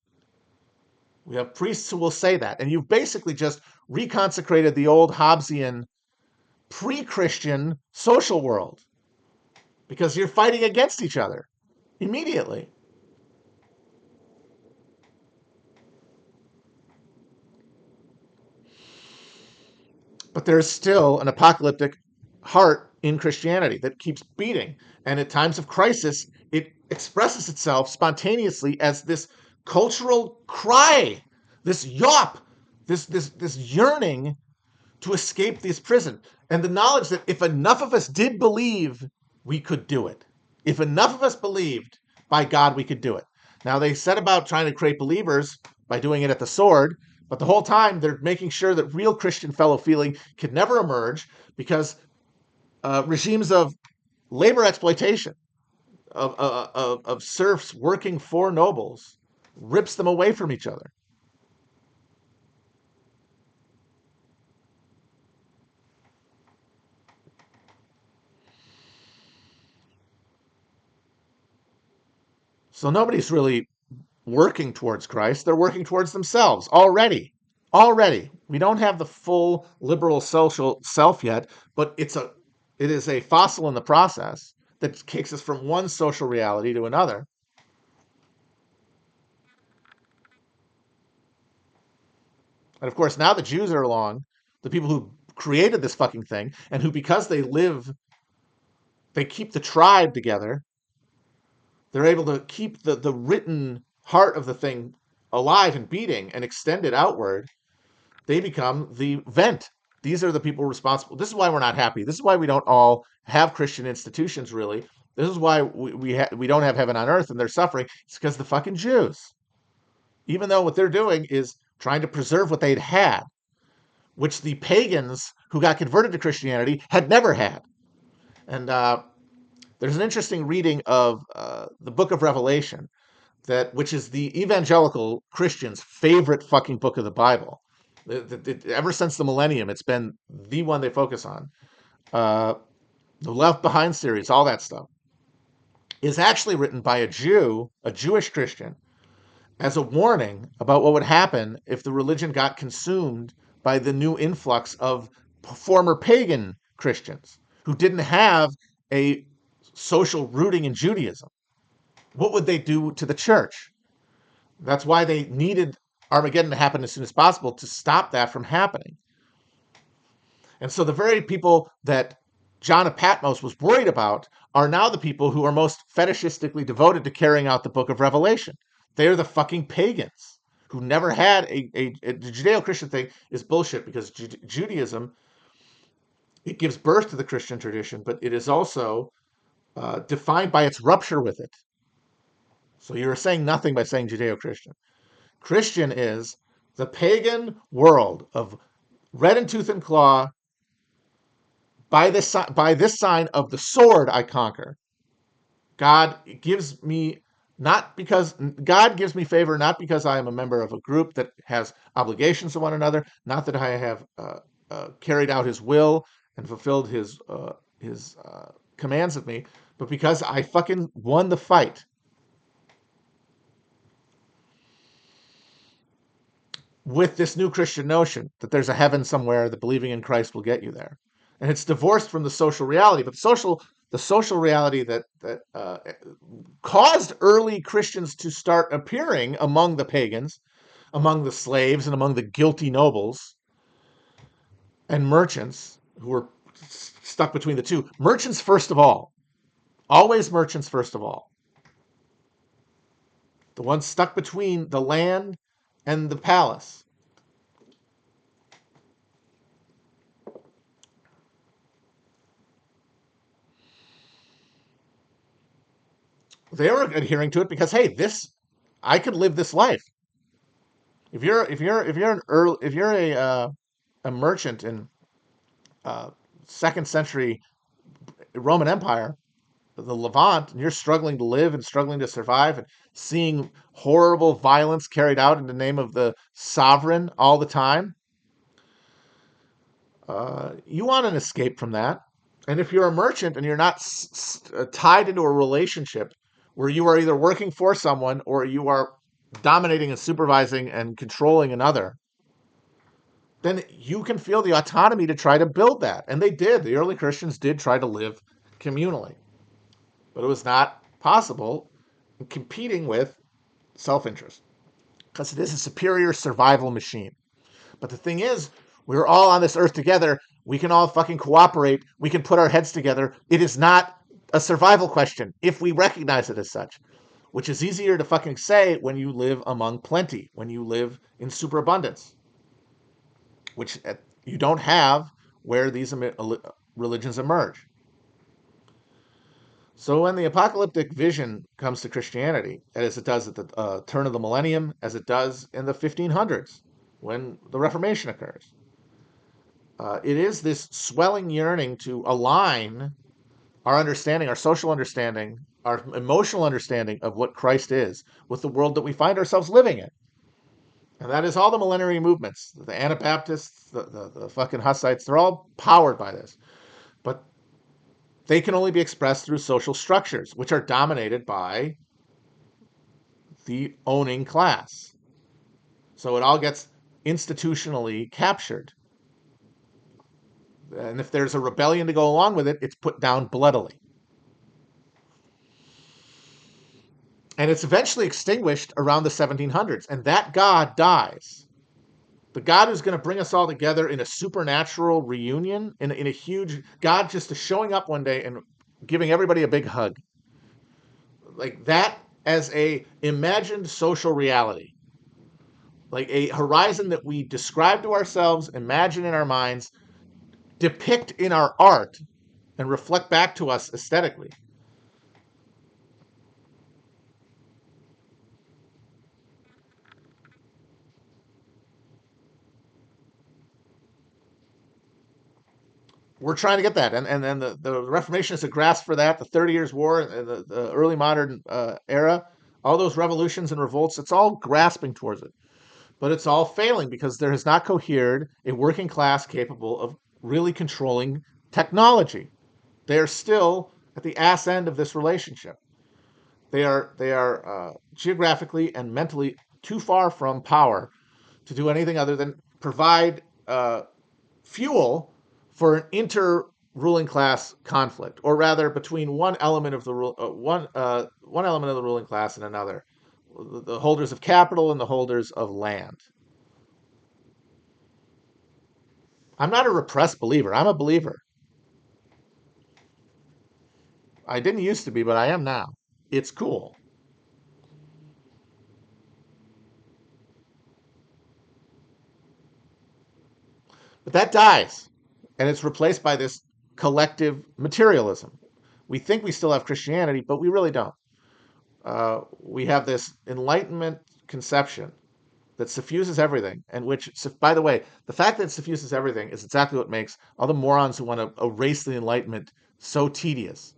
We have priests who will say that. And you've basically just reconsecrated the old Hobbesian pre-Christian social world because you're fighting against each other immediately. But there's still an apocalyptic heart in Christianity that keeps beating. And at times of crisis, it expresses itself spontaneously as this cultural cry, this yawp, this yearning to escape this prison. And the knowledge that if enough of us did believe, we could do it. If enough of us believed, by God, we could do it. Now, they set about trying to create believers by doing it at the sword, but the whole time they're making sure that real Christian fellow feeling could never emerge because regimes of labor exploitation, of serfs working for nobles, rips them away from each other. So nobody's really working towards Christ. They're working towards themselves already. Already. We don't have the full liberal social self yet, but it is a fossil in the process that takes us from one social reality to another. And of course, now the Jews are along, the people who created this fucking thing, and who, because they keep the tribe together, they're able to keep the written heart of the thing alive and beating and extend it outward. They become the vent. These are the people responsible. This is why we're not happy. This is why we don't all have Christian institutions, really. This is why we don't have heaven on earth and they're suffering. It's because the fucking Jews, even though what they're doing is trying to preserve what they'd had, which the pagans who got converted to Christianity had never had. And there's an interesting reading of the book of Revelation, which is the evangelical Christians' favorite fucking book of the Bible. Ever since the millennium, it's been the one they focus on. Uh, the Left Behind series, all that stuff, is actually written by a Jew, a Jewish Christian, as a warning about what would happen if the religion got consumed by the new influx of former pagan Christians who didn't have a social rooting in Judaism. What would they do to the church? That's why they needed Armageddon to happen as soon as possible to stop that from happening. And so the very people that John of Patmos was worried about are now the people who are most fetishistically devoted to carrying out the book of Revelation. They're the fucking pagans who never had the Judeo-Christian thing is bullshit because Judaism, it gives birth to the Christian tradition, but it is also defined by its rupture with it. So you're saying nothing by saying Judeo-Christian. Christian is the pagan world of red in tooth and claw. By this sign of the sword I conquer. God gives me not because God gives me favor, not because I am a member of a group that has obligations to one another, not that I have carried out His will and fulfilled His commands of me, but because I fucking won the fight. With this new Christian notion that there's a heaven somewhere that believing in Christ will get you there. And it's divorced from the social reality. But the social reality that caused early Christians to start appearing among the pagans, among the slaves, and among the guilty nobles and merchants who were stuck between the two. Merchants first of all, always merchants first of all. The ones stuck between the land and the palace. They were adhering to it because, hey, this, I could live this life. If you're a merchant in uh, second century Roman Empire, the Levant, and you're struggling to live and struggling to survive and seeing horrible violence carried out in the name of the sovereign all the time, you want an escape from that. And if you're a merchant and you're not tied into a relationship where you are either working for someone or you are dominating and supervising and controlling another, then you can feel the autonomy to try to build that. And they did. The early Christians did try to live communally, but it was not possible in competing with self interest because it is a superior survival machine. But the thing is, we're all on this earth together. We can all fucking cooperate. We can put our heads together. It is not a survival question if we recognize it as such, which is easier to fucking say when you live among plenty, when you live in superabundance, which you don't have where these religions emerge. So when the apocalyptic vision comes to Christianity, as it does at the turn of the millennium, as it does in the 1500s, when the Reformation occurs, it is this swelling yearning to align our understanding, our social understanding, our emotional understanding of what Christ is with the world that we find ourselves living in. And that is all the millenary movements. The Anabaptists, the fucking Hussites, they're all powered by this. But they can only be expressed through social structures, which are dominated by the owning class. So it all gets institutionally captured. And if there's a rebellion to go along with it, it's put down bloodily. And it's eventually extinguished around the 1700s. And that God dies. The God who's going to bring us all together in a supernatural reunion, in a huge God just showing up one day and giving everybody a big hug. Like that as a imagined social reality. Like a horizon that we describe to ourselves, imagine in our minds, depict in our art, and reflect back to us aesthetically. We're trying to get that, and then the Reformation is a grasp for that. The 30 Years' War, and the early modern era, all those revolutions and revolts, it's all grasping towards it, but it's all failing because there has not cohered a working class capable of really controlling technology. They are still at the ass end of this relationship. They are geographically and mentally too far from power to do anything other than provide fuel for an inter-ruling class conflict, or rather between one element of the one element of the ruling class and another, the holders of capital and the holders of land. I'm not a repressed believer. I'm a believer. I didn't used to be, but I am now. It's cool. But that dies, and it's replaced by this collective materialism. We think we still have Christianity, but we really don't. We have this Enlightenment conception that suffuses everything, and which, by the way, the fact that it suffuses everything is exactly what makes all the morons who want to erase the Enlightenment so tedious.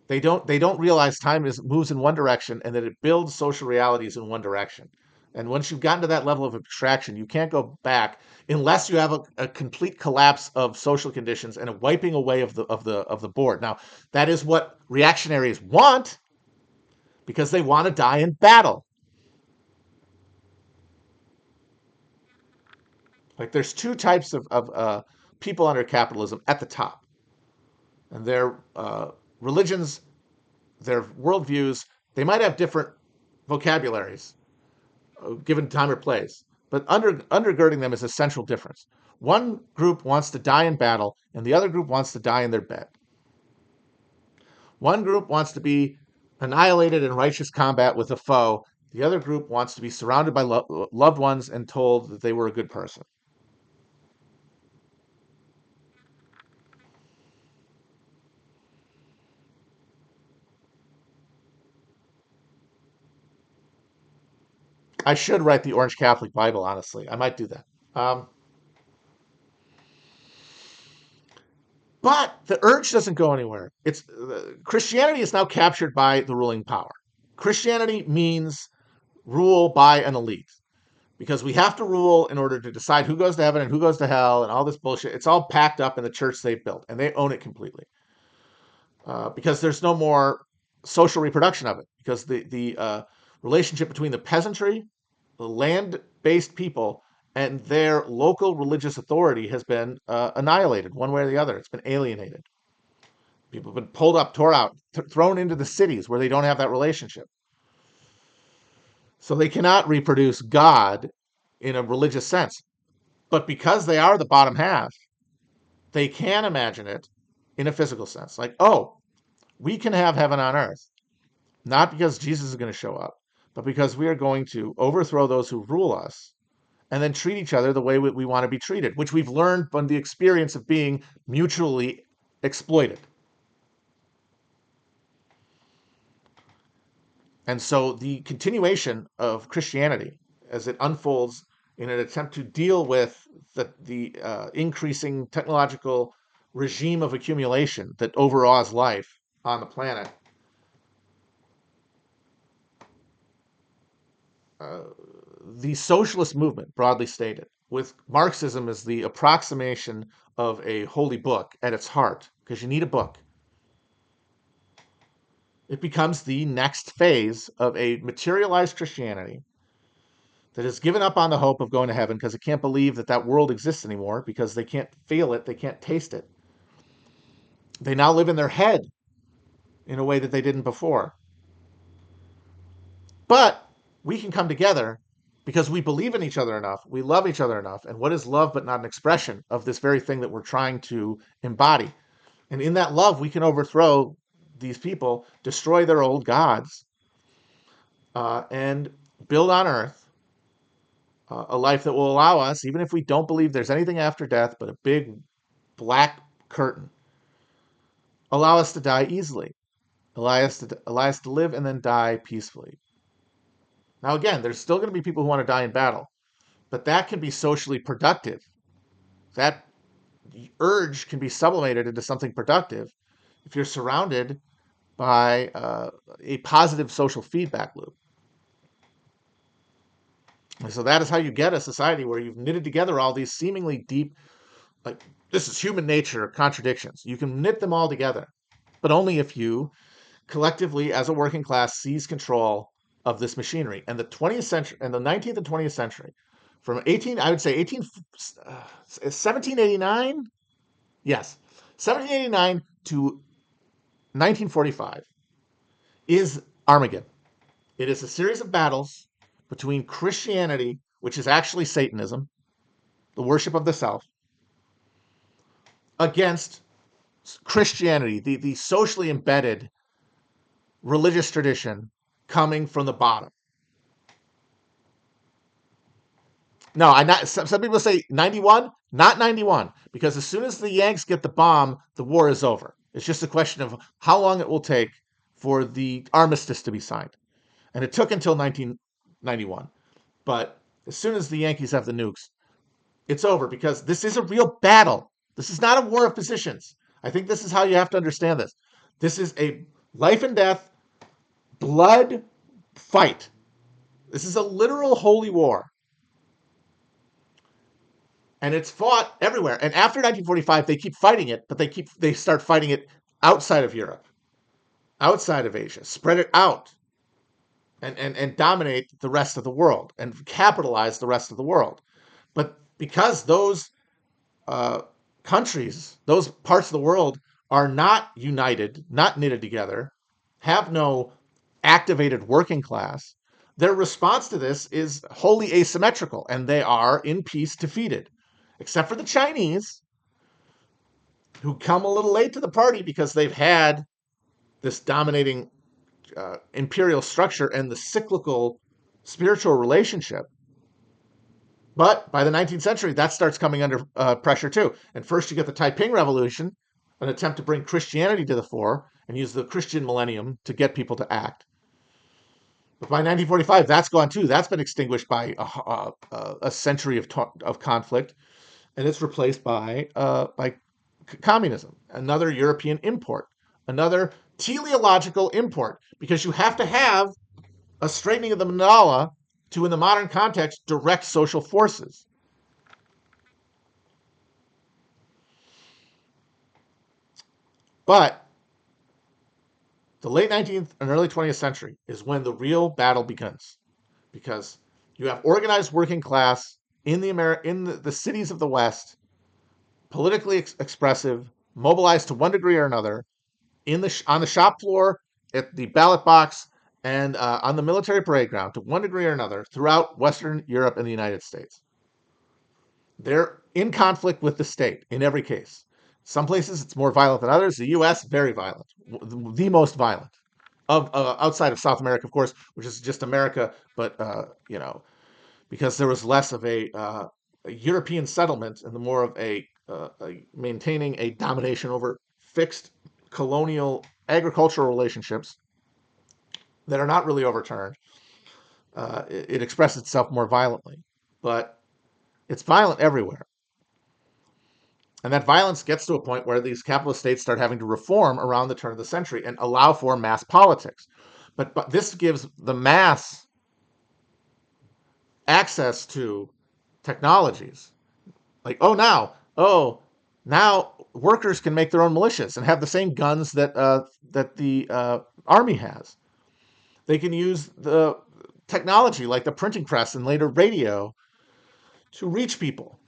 They don't realize time moves in one direction and that it builds social realities in one direction. And once you've gotten to that level of abstraction, you can't go back unless you have a complete collapse of social conditions and a wiping away of the board. Now, that is what reactionaries want because they want to die in battle. Like there's two types of people under capitalism at the top, and they're religions, their worldviews, they might have different vocabularies given time or place, but undergirding them is a central difference. One group wants to die in battle, and the other group wants to die in their bed. One group wants to be annihilated in righteous combat with a foe. The other group wants to be surrounded by loved ones and told that they were a good person. I should write the Orange Catholic Bible, honestly. I might do that. Um, but the urge doesn't go anywhere. Christianity is now captured by the ruling power. Christianity means rule by an elite because we have to rule in order to decide who goes to heaven and who goes to hell and all this bullshit. It's all packed up in the church they've built, and they own it completely because there's no more social reproduction of it because the relationship between the peasantry, the land-based people, and their local religious authority has been annihilated one way or the other. It's been alienated. People have been pulled up, tore out, thrown into the cities where they don't have that relationship. So they cannot reproduce God in a religious sense. But because they are the bottom half, they can imagine it in a physical sense. Like, oh, we can have heaven on earth, not because Jesus is going to show up, but because we are going to overthrow those who rule us and then treat each other the way we want to be treated, which we've learned from the experience of being mutually exploited. And so the continuation of Christianity as it unfolds in an attempt to deal with the increasing technological regime of accumulation that overawes life on the planet, uh, the socialist movement, broadly stated, with Marxism as the approximation of a holy book at its heart, because you need a book, it becomes the next phase of a materialized Christianity that has given up on the hope of going to heaven because it can't believe that that world exists anymore because they can't feel it, they can't taste it. They now live in their head in a way that they didn't before. But we can come together because we believe in each other enough, we love each other enough. And what is love but not an expression of this very thing that we're trying to embody? And in that love, we can overthrow these people, destroy their old gods, and build on earth a life that will allow us, even if we don't believe there's anything after death but a big black curtain, allow us to die easily, allow us to live and then die peacefully. Now, again, there's still going to be people who want to die in battle, but that can be socially productive. That urge can be sublimated into something productive if you're surrounded by a positive social feedback loop. And so that is how you get a society where you've knitted together all these seemingly deep, like, this is human nature contradictions. You can knit them all together, but only if you collectively, as a working class, seize control of this machinery. And the 20th century and the 19th and 20th century, from I would say 1789, yes, 1789 to 1945 is Armageddon. It is a series of battles between Christianity, which is actually Satanism, the worship of the self, against Christianity, the socially embedded religious tradition coming from the bottom. No, I not. Some people say 91, not 91, because as soon as the Yanks get the bomb, the war is over. It's just a question of how long it will take for the armistice to be signed, and it took until 1991. But as soon as the Yankees have the nukes, it's over because this is a real battle. This is not a war of positions. I think this is how you have to understand this. This is a life and death, blood fight. This is a literal holy war. And it's fought everywhere. And after 1945, they keep fighting it, but they start fighting it outside of Europe, outside of Asia, spread it out, and dominate the rest of the world and capitalize the rest of the world. But because those uh, countries, those parts of the world are not united, not knitted together, have no activated working class, their response to this is wholly asymmetrical, and they are in peace defeated, except for the Chinese, who come a little late to the party because they've had this dominating imperial structure and the cyclical spiritual relationship. But by the 19th century, that starts coming under pressure too. And first you get the Taiping Revolution, an attempt to bring Christianity to the fore and use the Christian millennium to get people to act. But by 1945, that's gone too. That's been extinguished by a century of conflict, and it's replaced by communism, another European import, another teleological import, because you have to have a straightening of the mandala to, in the modern context, direct social forces. But the late 19th and early 20th century is when the real battle begins, because you have organized working class in the cities of the West, politically expressive, mobilized to one degree or another, on the shop floor, at the ballot box, and on the military parade ground to one degree or another throughout Western Europe and the United States. They're in conflict with the state in every case. Some places it's more violent than others. The U.S. very violent, the most violent of outside of South America, of course, which is just America, but because there was less of a European settlement and the more of maintaining a domination over fixed colonial agricultural relationships that are not really overturned. It expresses itself more violently, but it's violent everywhere. And that violence gets to a point where these capitalist states start having to reform around the turn of the century and allow for mass politics. But this gives the mass access to technologies. Like, now workers can make their own militias and have the same guns that the army has. They can use the technology like the printing press and later radio to reach people.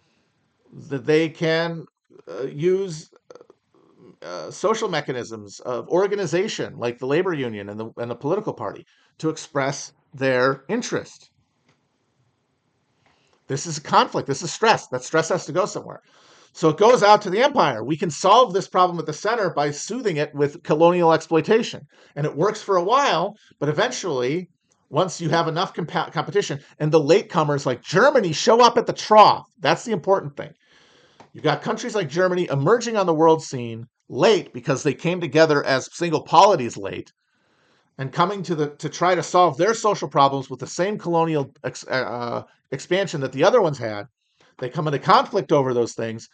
That they can use social mechanisms of organization like the labor union and the political party to express their interest. This is a conflict. This is stress. That stress has to go somewhere. So it goes out to the empire. We can solve this problem at the center by soothing it with colonial exploitation. And it works for a while, but eventually, once you have enough competition, and the latecomers like Germany show up at the trough, that's the important thing. You've got countries like Germany emerging on the world scene late because they came together as single polities late, and coming to try to solve their social problems with the same colonial expansion that the other ones had. They come into conflict over those things.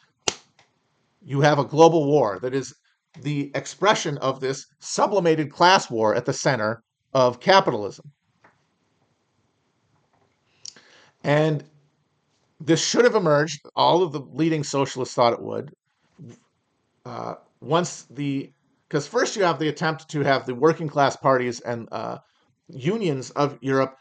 You have a global war that is the expression of this sublimated class war at the center of capitalism. And this should have emerged, all of the leading socialists thought it would, because first you have the attempt to have the working class parties and unions of Europe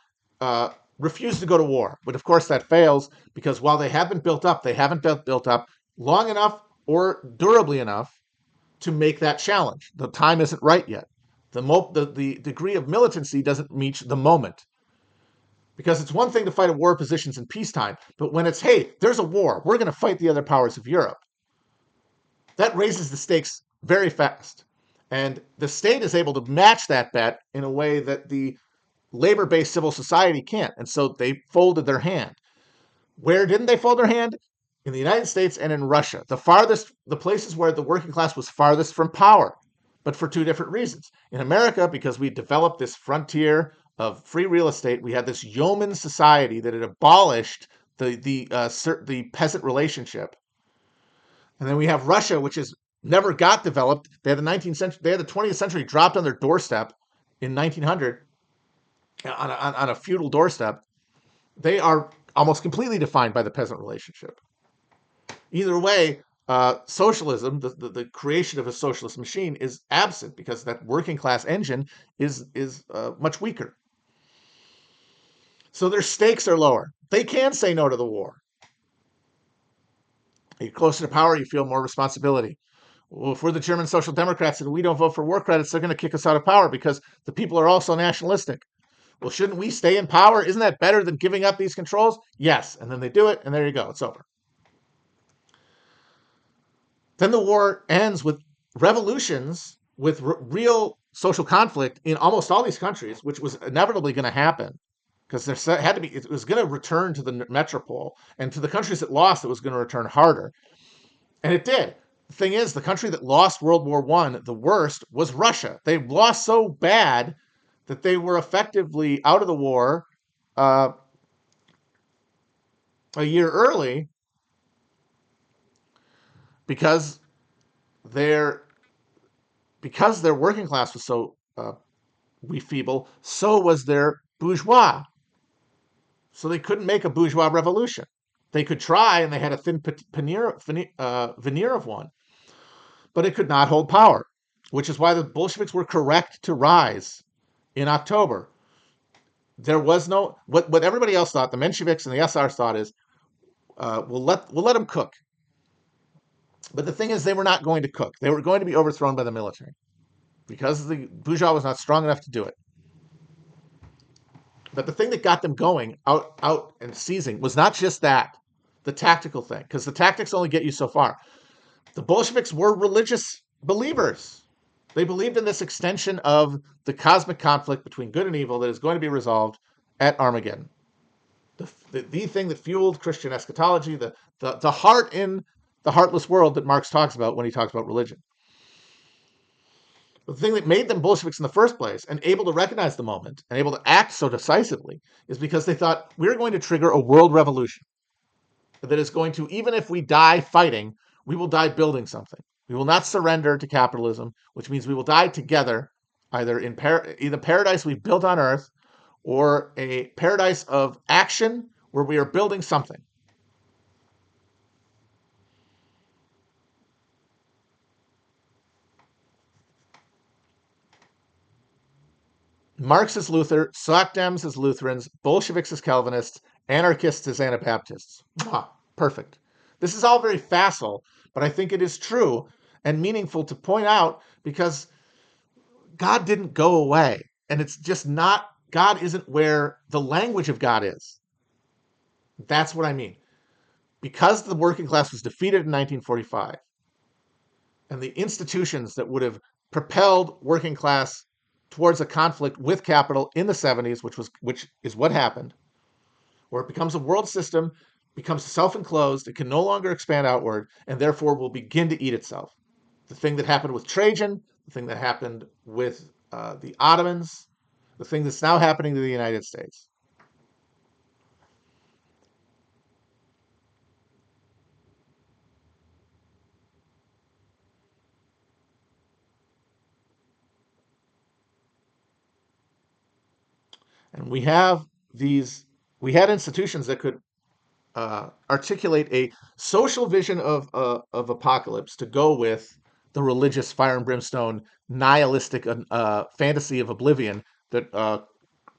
refuse to go to war. But of course that fails because while they have been built up, they haven't been built up long enough or durably enough to make that challenge. The time isn't right yet. The degree of militancy doesn't reach the moment. Because it's one thing to fight a war positions in peacetime, but when it's, hey, there's a war, we're going to fight the other powers of Europe, that raises the stakes very fast. And the state is able to match that bet in a way that the labor-based civil society can't. And so they folded their hand. Where didn't they fold their hand? In the United States and in Russia. The places where the working class was farthest from power, but for two different reasons. In America, because we developed this frontier of free real estate, we had this yeoman society that had abolished the peasant relationship. And then we have Russia, which is never got developed. They had the 19th century, they had the 20th century dropped on their doorstep in 1900 on a feudal doorstep. They are almost completely defined by the peasant relationship. Either way, socialism, the creation of a socialist machine, is absent because that working class engine is much weaker. So their stakes are lower. They can say no to the war. You're closer to power, you feel more responsibility. Well, if we're the German Social Democrats and we don't vote for war credits, they're going to kick us out of power because the people are also nationalistic. Well, shouldn't we stay in power? Isn't that better than giving up these controls? Yes. And then they do it, and there you go. It's over. Then the war ends with revolutions, with real social conflict in almost all these countries, which was inevitably going to happen because there had to be. It was going to return to the metropole, and to the countries that lost, it was going to return harder, and it did. The thing is, the country that lost World War I the worst was Russia. They lost so bad that they were effectively out of the war uh, a year early because their their working class was so feeble. So was their bourgeois. So they couldn't make a bourgeois revolution. They could try, and they had a thin veneer of one, but it could not hold power, which is why the Bolsheviks were correct to rise in October. There was no what everybody else thought. The Mensheviks and the SRs thought is we'll let them cook. But the thing is, they were not going to cook. They were going to be overthrown by the military because the bourgeois was not strong enough to do it. But the thing that got them going out and seizing was not just that, the tactical thing, because the tactics only get you so far. The Bolsheviks were religious believers. They believed in this extension of the cosmic conflict between good and evil that is going to be resolved at Armageddon. The thing that fueled Christian eschatology, the heart in the heartless world that Marx talks about when he talks about religion. But the thing that made them Bolsheviks in the first place and able to recognize the moment and able to act so decisively is because they thought we're going to trigger a world revolution that is going to, even if we die fighting, we will die building something. We will not surrender to capitalism, which means we will die together, either in either paradise we've built on earth or a paradise of action where we are building something. Marx as Luther, Sockdems as Lutherans, Bolsheviks as Calvinists, anarchists as Anabaptists. Perfect. This is all very facile, but I think it is true and meaningful to point out because God didn't go away. And it's just not, God isn't where the language of God is. That's what I mean. Because the working class was defeated in 1945, and the institutions that would have propelled working class towards a conflict with capital in the 70s, which is what happened, where it becomes a world system, becomes self-enclosed, it can no longer expand outward, and therefore will begin to eat itself. The thing that happened with Trajan, the thing that happened with the Ottomans, the thing that's now happening to the United States. And we had institutions that could articulate a social vision of apocalypse to go with the religious fire and brimstone nihilistic fantasy of oblivion that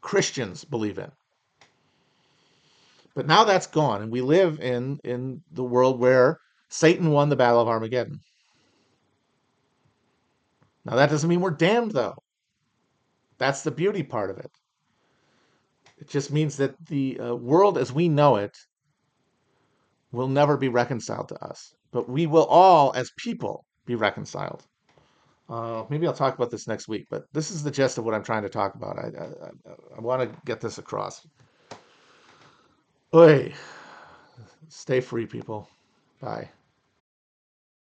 Christians believe in. But now that's gone, and we live in the world where Satan won the Battle of Armageddon. Now that doesn't mean we're damned, though. That's the beauty part of it. It just means that the world as we know it will never be reconciled to us, but we will all, as people, be reconciled. Maybe I'll talk about this next week, but this is the gist of what I'm trying to talk about. I want to get this across. Oy, stay free, people. Bye.